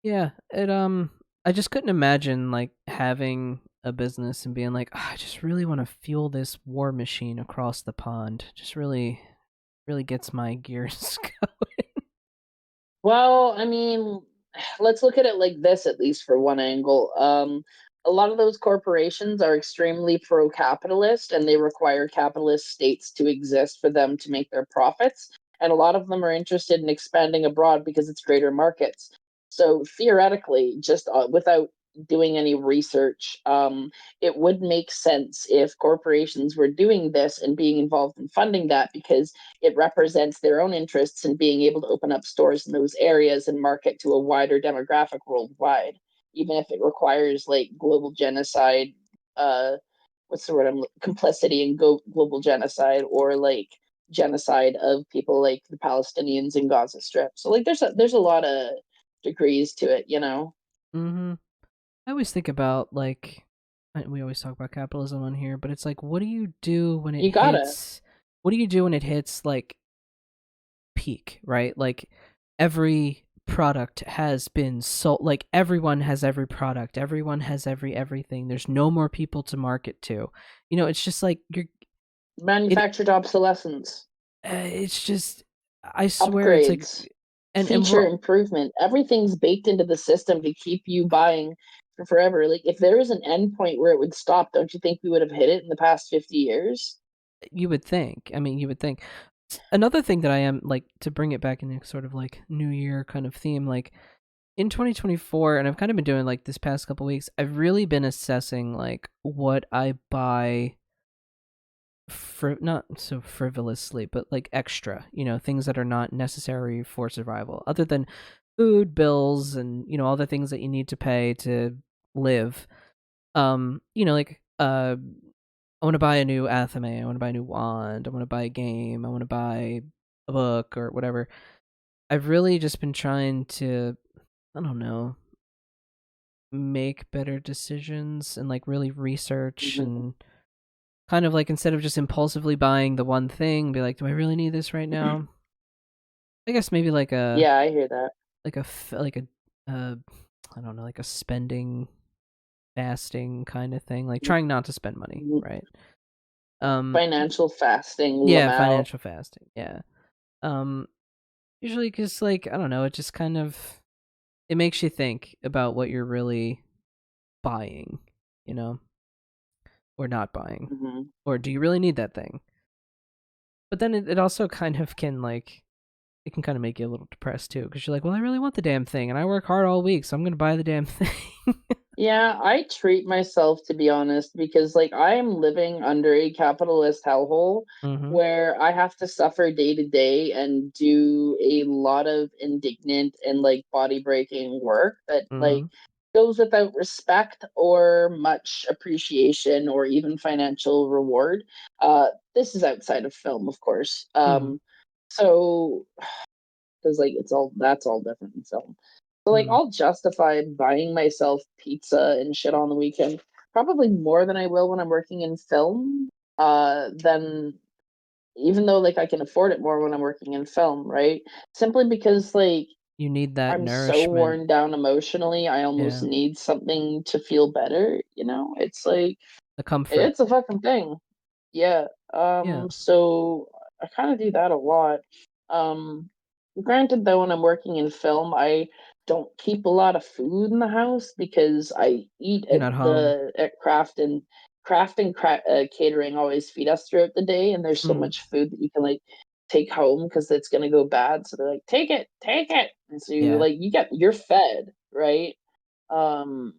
Yeah, I just couldn't imagine having a business and being I just really want to fuel this war machine across the pond. Just really gets my gears going. Well, I mean, let's look at it like this, at least for one angle. A lot of those corporations are extremely pro-capitalist, and they require capitalist states to exist for them to make their profits. And a lot of them are interested in expanding abroad because it's greater markets. So theoretically, just without doing any research, it would make sense if corporations were doing this and being involved in funding that, because it represents their own interests in being able to open up stores in those areas and market to a wider demographic worldwide, even if it requires global genocide. What's the word? Complicity in global genocide, or genocide of people like the Palestinians in Gaza Strip. So there's a lot of degrees to it, I always think about we always talk about capitalism on here, but it's what do you do when it hits? What do you do when it hits peak, right? Every product has been sold. Everyone has every product. Everyone has everything. There's no more people to market to. It's just you're manufactured obsolescence. It's just, I swear, upgrades, it's feature improvement. Everything's baked into the system to keep you buying for forever. If there was an end point where it would stop, don't you think we would have hit it in the past 50 years? You would think. I mean, you would think. Another thing that I am to bring it back into sort of New Year kind of theme, in 2024, and I've kind of been doing this past couple weeks, I've really been assessing what I buy not so frivolously, but extra, things that are not necessary for survival, other than food, bills, and all the things that you need to pay to live. I want to buy a new athame, I want to buy a new wand, I want to buy a game, I want to buy a book or whatever. I've really just been trying to, I don't know, make better decisions and like really research Mhm. and kind of like instead of just impulsively buying the one thing, be like, do I really need this right now? I guess maybe like a Yeah, I hear that. uh I don't know, like a spending fasting kind of thing, like trying not to spend money, Mhm. right? Financial fasting, Yeah, Lamau. financial fasting. Yeah. Um Usually cuz like I don't know, it just kind of it makes you think about what you're really buying, you know, or not buying. Mhm. Or do you really need that thing? But then it also kind of can like it can kind of make you a little depressed too because you're like, well, I really want the damn thing and I work hard all week, so I'm gonna buy the damn thing. Yeah, I treat myself, to be honest, because like I am living under a capitalist hellhole Mm-hmm. where I have to suffer day to day and do a lot of indignant and like body breaking work that Mm-hmm. like goes without respect or much appreciation or even financial reward. This is outside of film, of course. Mm-hmm. So because like it's all that's all different in film. So like Mm-hmm. I'll justify buying myself pizza and shit on the weekend probably more than I will when I'm working in film. Then even though like I can afford it more when I'm working in film, right? Simply because like You need that I'm so nourishment. worn down emotionally, I almost Yeah. need something to feel better, you know? It's like The comfort. it's a fucking thing. Yeah. Yeah. So I kind of do that a lot. Um, Granted, though, when I'm working in film, I don't keep a lot of food in the house because I eat You're at not home. the at catering always feed us throughout the day, and there's so Mm. much food that you can like take home because it's gonna go bad. So they're like, take it, and so Yeah. you're fed, right? Um,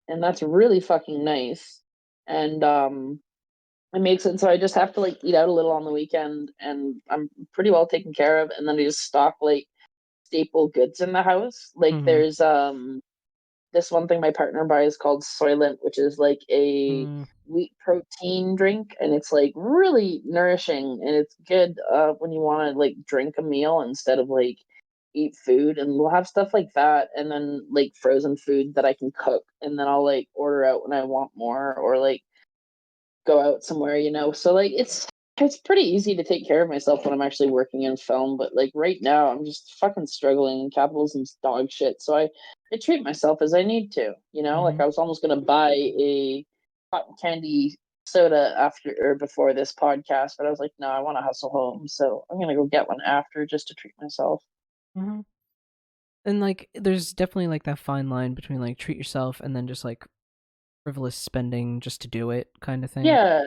and that's really fucking nice. And it makes it so I just have to like eat out a little on the weekend and I'm pretty well taken care of. And then I just stock like staple goods in the house. Like Mm-hmm. there's this one thing my partner buys called Soylent, which is like a Mm. wheat protein drink, and it's like really nourishing and it's good when you want to like drink a meal instead of like eat food. And we'll have stuff like that, and then like frozen food that I can cook, and then I'll like order out when I want more, or like go out somewhere, you know. So like it's pretty easy to take care of myself when I'm actually working in film, but like right now I'm just fucking struggling. Capitalism's dog shit. So I treat myself as I need to, you know? Like Mm-hmm. I was almost gonna buy a cotton candy soda after or before this podcast, but I was like, no, I want to hustle home, so I'm gonna go get one after just to treat myself. Mm-hmm. And like, there's definitely like that fine line between like treat yourself and then just like frivolous spending just to do it kind of thing. Yeah.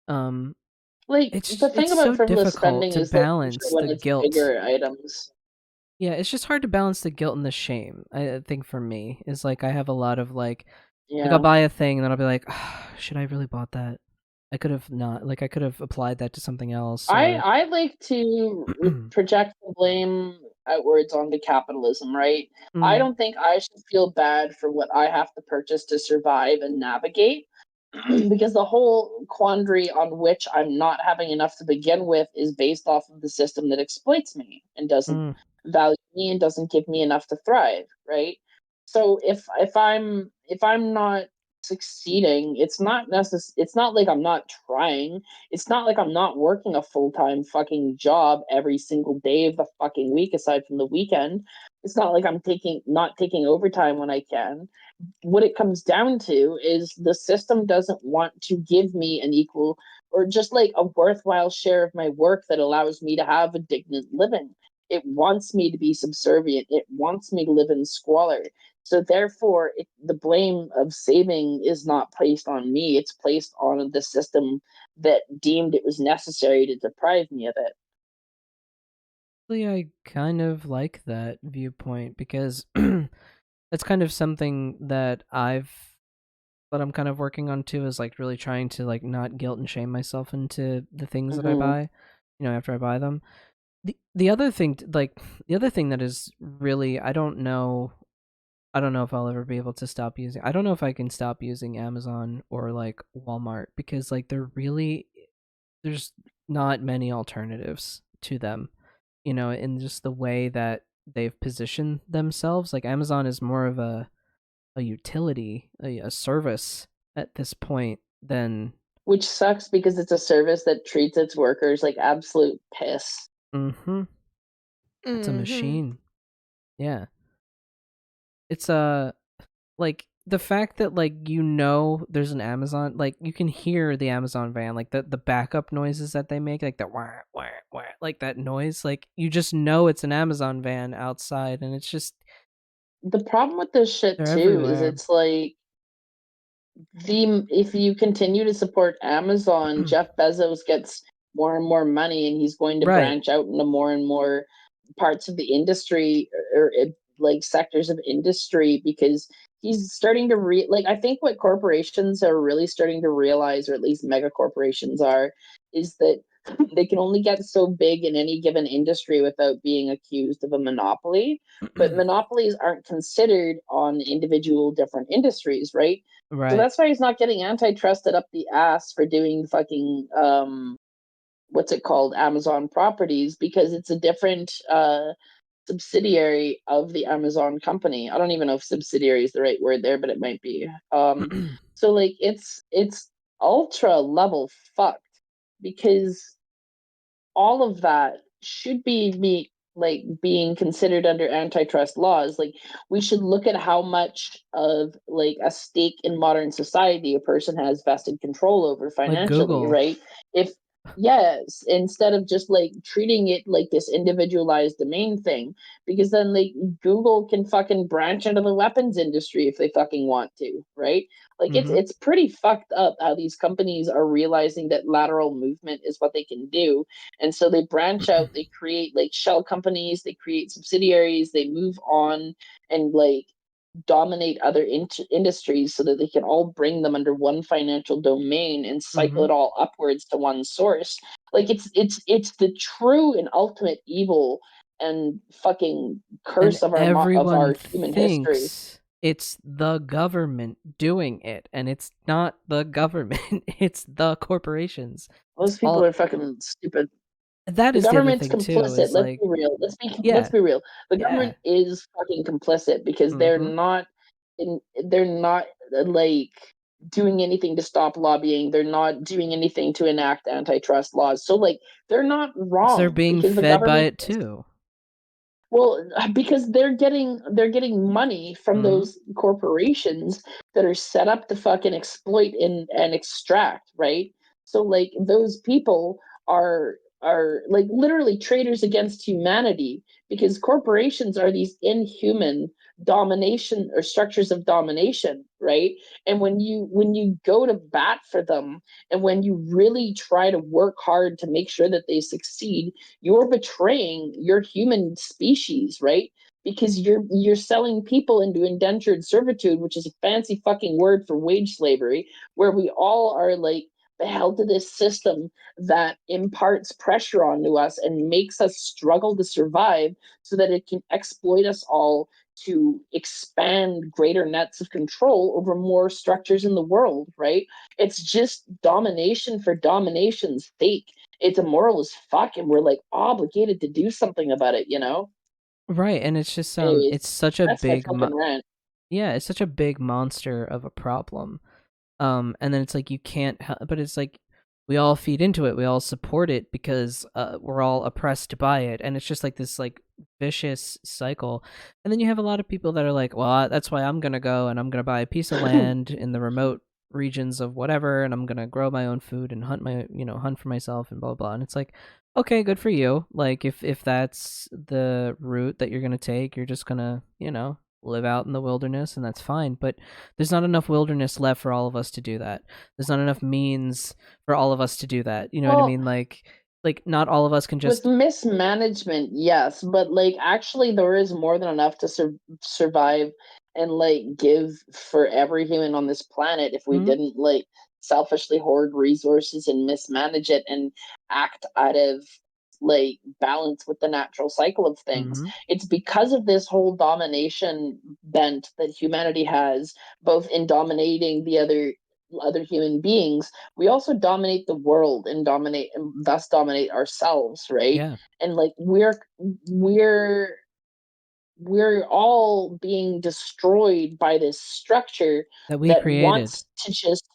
Um, Like the it's thing about so frivolous difficult spending to is that usually balance when the it's guilt. bigger items. Yeah, it's just hard to balance the guilt and the shame. I think for me is like I have a lot of like I'll Yeah. buy a thing and then I'll be like, should I really bought that? I could have not. Like I could have applied that to something else or I like to project the blame outwards onto capitalism, right? I mm, don't think I should feel bad for what I have to purchase to survive and navigate because the whole quandary on which I'm not having enough to begin with is based off of the system that exploits me and doesn't mm, value me and doesn't give me enough to thrive, right? So if I'm not succeeding, it's not like I'm not trying. It's not like I'm not working a full-time fucking job every single day of the fucking week aside from the weekend. It's not like I'm taking not taking overtime when I can. What it comes down to is the system doesn't want to give me an equal or just like a worthwhile share of my work that allows me to have a dignant living. It wants me to be subservient. It wants me to live in squalor. So therefore, the blame of saving is not placed on me. It's placed on the system that deemed it was necessary to deprive me of it. actually, I kind of like that viewpoint because that's kind of something that I'm kind of working on too is like really trying to like not guilt and shame myself into the things that I Mm-hmm. buy, after I buy them. The other thing the other thing that is really I don't know if I'll ever be able to stop using I don't know if I can stop using Amazon or like Walmart because like there's not many alternatives to them, in just the way that they've positioned themselves. Like Amazon is more of a a utility, a service at this point, then Which sucks because it's a service that treats its workers like absolute piss. mm-hmm. It's a Mhm. machine. Yeah. It's like the fact that like there's an Amazon, like you can hear the Amazon van, like the backup noises that they make, like that wah, wah, wah, like that noise, like you just know it's an Amazon van outside, and it's just The problem with this shit they're too is everywhere. it's like if you continue to support Amazon, Jeff Bezos gets more and more money, and he's going to Right. branch out into more and more parts of the industry, or like sectors of industry, because he's starting to like, I think what corporations are really starting to realize, or at least mega corporations are, is that they can only get so big in any given industry without being accused of a monopoly. But monopolies aren't considered on individual different industries, right? So Right. that's why he's not getting antitrusted up the ass for doing fucking what's it called, Amazon properties, because it's a different subsidiary of the Amazon company. I don't even know if subsidiary is the right word there, but it might be. So like it's ultra level fucked, because all of that should be like being considered under antitrust laws. Like, we should look at how much of like a stake in modern society a person has vested control over Like financially, Google. right? If yes, instead of just like treating it like this individualized domain thing, because then like Google can fucking branch into the weapons industry if they fucking want to, right? Like it's pretty fucked up how these companies are realizing that lateral movement is what they can do, and so they branch out, they create like shell companies, they create subsidiaries, they move on and like dominate other industries so that they can all bring them under one financial domain and cycle it all upwards to one source. Like it's the true and ultimate evil and fucking And curse of everyone our human history. thinks it's the government doing it, and it's not the government. It's the corporations. It's Those people all are fucking stupid. that The is the other government's thing too, complicit. is Let's like, be real. Let's yeah, be real. The yeah. government is fucking complicit because Mm-hmm. they're not like doing anything to stop lobbying. They're not doing anything to enact antitrust laws. So like they're not They're wrong being because the fed by government it too. well, because they're getting money from Mm-hmm. those corporations that are set up to fucking exploit and extract, right? So like those people are like literally traitors against humanity, because corporations are these inhuman domination or structures of domination, right? And when you go to bat for them, and when you really try to work hard to make sure that they succeed, you're betraying your human species, right? Because you're selling people into indentured servitude, which is a fancy fucking word for wage slavery, where we all are like held to this system that imparts pressure onto us and makes us struggle to survive so that it can exploit us all to expand greater nets of control over more structures in the world, right? It's just domination for domination's sake. It's immoral as fuck, and we're like obligated to do something about it, you know? Right, and it's just Anyways, it's such a that's my big fucking rant. yeah, it's such a big monster of a problem. And then it's like you can't but it's like we all feed into it, we all support it because we're all oppressed by it, and it's just like this like vicious cycle. And then you have a lot of people that are like, well, that's why I'm gonna go and I'm gonna buy a piece of land in the remote regions of whatever, and I'm gonna grow my own food and hunt for myself and blah blah blah. And it's like, okay, good for you. Like if that's the route that you're gonna take, you're just gonna live out in the wilderness, and that's fine. But there's not enough wilderness left for all of us to do that. There's not enough means for all of us to do that. You know what I Well, mean? Like not all of us can with just. mismanagement, yes, but like actually there is more than enough to survive and like give for every human on this planet if we Hmm? didn't like selfishly hoard resources and mismanage it and act out of like balance with the natural cycle of things. Mm-hmm. It's because of this whole domination bent that humanity has, both in dominating the other human beings, we also dominate the world and thus dominate ourselves, right? Yeah. And like we're we're all being destroyed by this structure that we that created. wants to just.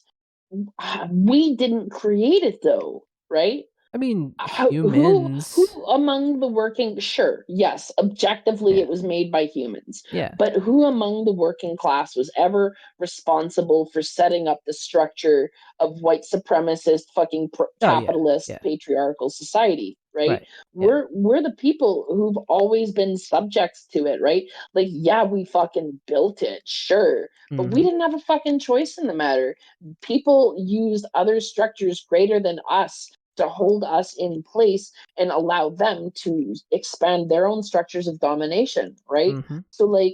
We didn't create it, though, right? I mean, Who humans. among the working, sure, yes, objectively Yeah. it was made by humans. Yeah. But who among the working class was ever responsible for setting up the structure of white supremacist fucking capitalist patriarchal society, right? Right. We're the people who've always been subjects to it, right? Like, yeah, we fucking built it, sure, but we didn't have a fucking choice in the matter. People used other structures greater than us to hold us in place and allow them to expand their own structures of domination, right? So, like,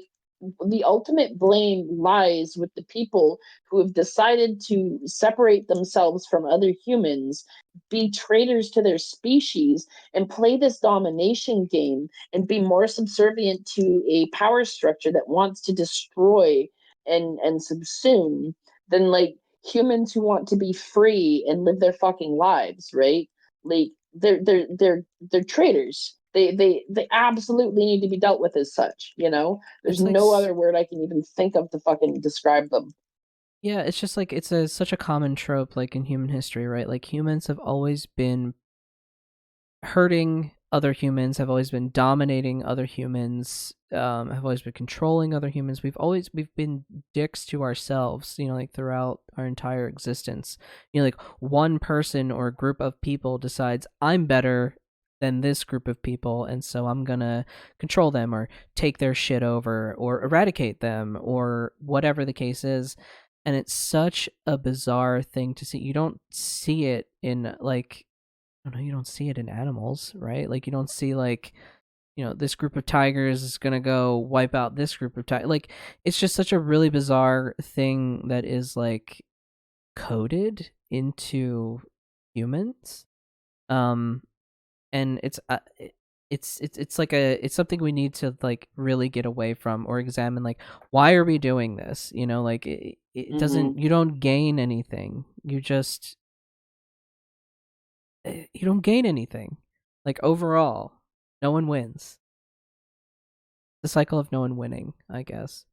the ultimate blame lies with the people who have decided to separate themselves from other humans, be traitors to their species, and play this domination game and be more subservient to a power structure that wants to destroy and subsume than, like, humans who want to be free and live their fucking lives, right? Like, they're traitors. They absolutely need to be dealt with as such, you know? There's like no other word I can even think of to fucking describe them. Yeah, it's just like it's such a common trope, like in human history, right? Like humans have always been hurting other humans, have always been dominating other humans, have always been controlling other humans. We've been dicks to ourselves, you know, like throughout our entire existence. You know, like one person or a group of people decides I'm better than this group of people, and so I'm gonna control them or take their shit over or eradicate them or whatever the case is. And it's such a bizarre thing to see. You don't see it in, like, I don't know, you don't see it in animals, right? Like, you don't see, like, you know, this group of tigers is gonna go wipe out this group of tigers. Like, it's just such a really bizarre thing that is, like, coded into humans. And it's like it's something we need to, like, really get away from or examine. Like, why are we doing this? You know, like, it doesn't, you don't gain anything. You don't gain anything. Like, overall, no one wins. The cycle of no one winning, I guess.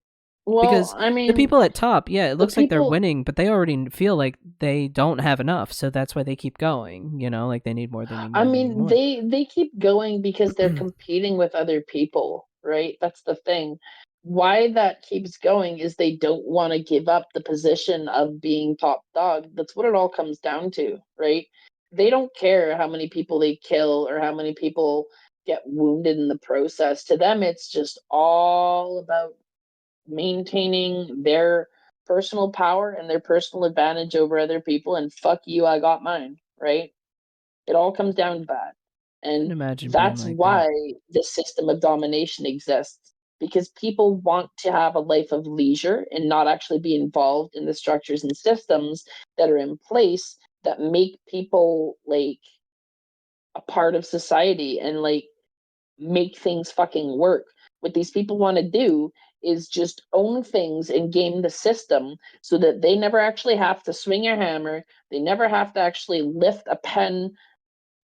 Well, because I mean, the people at top, yeah, it looks like they're people- winning, but they already feel like they don't have enough, so that's why they keep going. You know, like they need more. They need more. I they need mean, more. they keep going because they're competing with other people, right? That's the thing. Why that keeps going is they don't want to give up the position of being top dog. That's what it all comes down to, right? They don't care how many people they kill or how many people get wounded in the process. To them, it's just all about maintaining their personal power and their personal advantage over other people, and fuck you, I got mine, right? It all comes down to that. I can And imagine being that's like why that. the system of domination exists, because people want to have a life of leisure and not actually be involved in the structures and systems that are in place that make people, like, a part of society and, like, make things fucking work. What these people want to do is just own things and game the system so that they never actually have to swing a hammer. They never have to actually lift a pen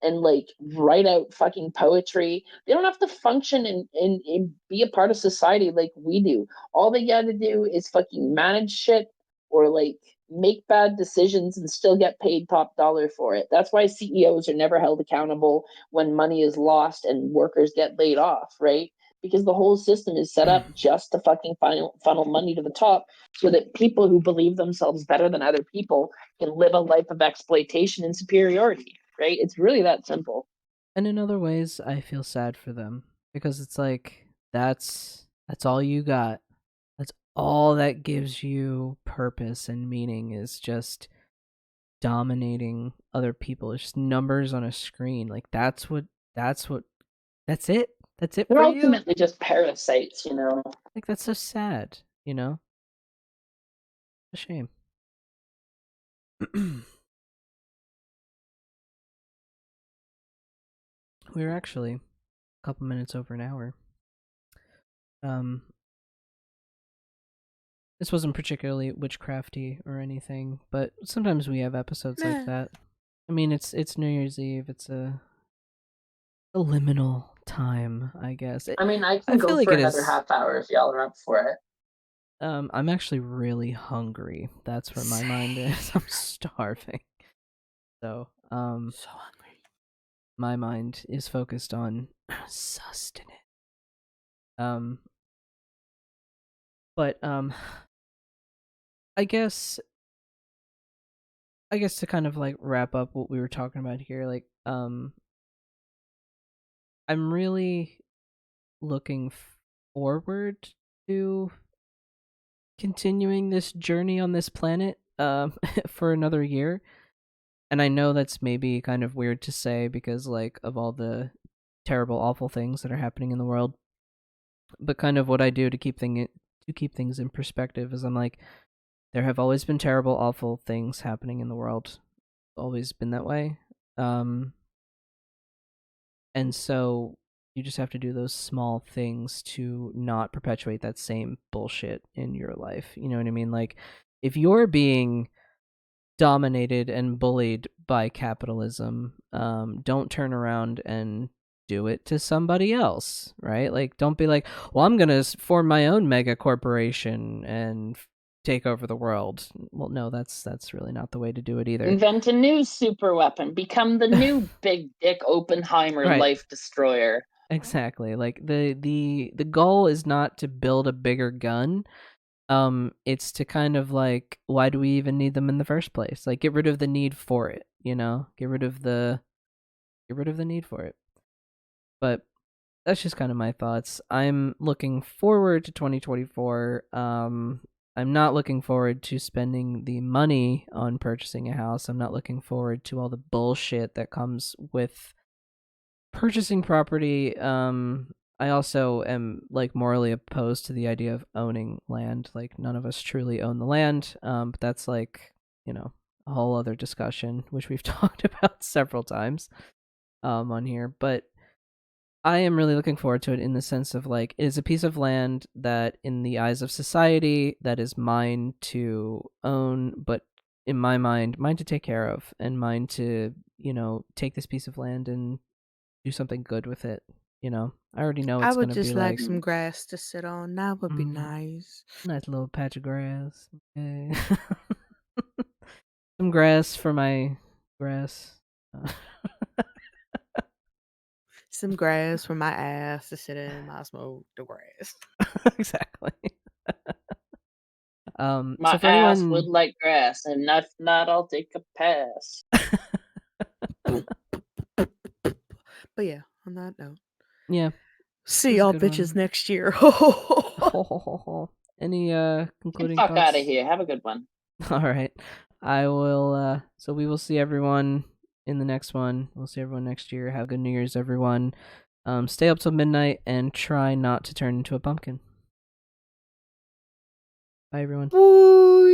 and, like, write out fucking poetry. They don't have to function and be a part of society like we do. All they gotta do is fucking manage shit or, like, make bad decisions and still get paid top dollar for it. That's why CEOs are never held accountable when money is lost and workers get laid off, right? Because the whole system is set up just to fucking funnel money to the top so that people who believe themselves better than other people can live a life of exploitation and superiority, right? It's really that simple. And in other ways, I feel sad for them because it's like that's all you got. That's all that gives you purpose and meaning, is just dominating other people. It's just numbers on a screen. Like that's it. That's it They're for you. ultimately just parasites, you know. Like, that's so sad, you know? A shame. We were actually a couple minutes over an hour. This wasn't particularly witchcrafty or anything, but sometimes we have episodes like that. I mean, it's New Year's Eve. It's a liminal time, I guess. I mean, I I can feel go like for it another is. half hour if y'all are up for it. I'm actually really hungry. That's where my mind is. I'm starving. So, So hungry. my mind is focused on sustenance. But I guess to kind of like wrap up what we were talking about here, like I'm really looking forward to continuing this journey on this planet for another year. And I know that's maybe kind of weird to say because like of all the terrible awful things that are happening in the world. But kind of what I do to keep things in perspective is I'm like, there have always been terrible awful things happening in the world. It's always been that way. And so you just have to do those small things to not perpetuate that same bullshit in your life. You know what I mean? Like, if you're being dominated and bullied by capitalism, don't turn around and do it to somebody else, right? Like, don't be like, well, I'm going to form my own mega corporation and take over the world. Well, no, that's really not the way to do it either. Invent a new super weapon. Become the new big dick Oppenheimer Right. life destroyer. Exactly. Like the goal is not to build a bigger gun. It's to kind of like, why do we even need them in the first place? Like, get rid of the need for it, you know? Get rid of the need for it. But that's just kind of my thoughts. I'm looking forward to 2024. I'm not looking forward to spending the money on purchasing a house. I'm not looking forward to all the bullshit that comes with purchasing property. I also am like morally opposed to the idea of owning land. Like, none of us truly own the land. But that's like, you know, a whole other discussion, which we've talked about several times on here. But I am really looking forward to it in the sense of like, it is a piece of land that in the eyes of society that is mine to own, but in my mind, mine to take care of, and mine to, you know, take this piece of land and do something good with it. You know, I already know I it's would gonna just be like like some grass to sit on. That would be nice. nice little patch of grass. Okay. Some grass for my grass. Some grass for my ass to sit in. I smoke the grass. Exactly. My So for ass anyone, would like grass, and if not, I'll take a pass. But yeah, on that note, yeah, see this is a y'all good bitches one. next year. Any Get the concluding fuck thoughts? out of here. Have a good one. All right, I will. So we will see everyone in the next one. We'll see everyone next year. Have a good New Year's, everyone. Stay up till midnight and try not to turn into a pumpkin. Bye, everyone. Woo!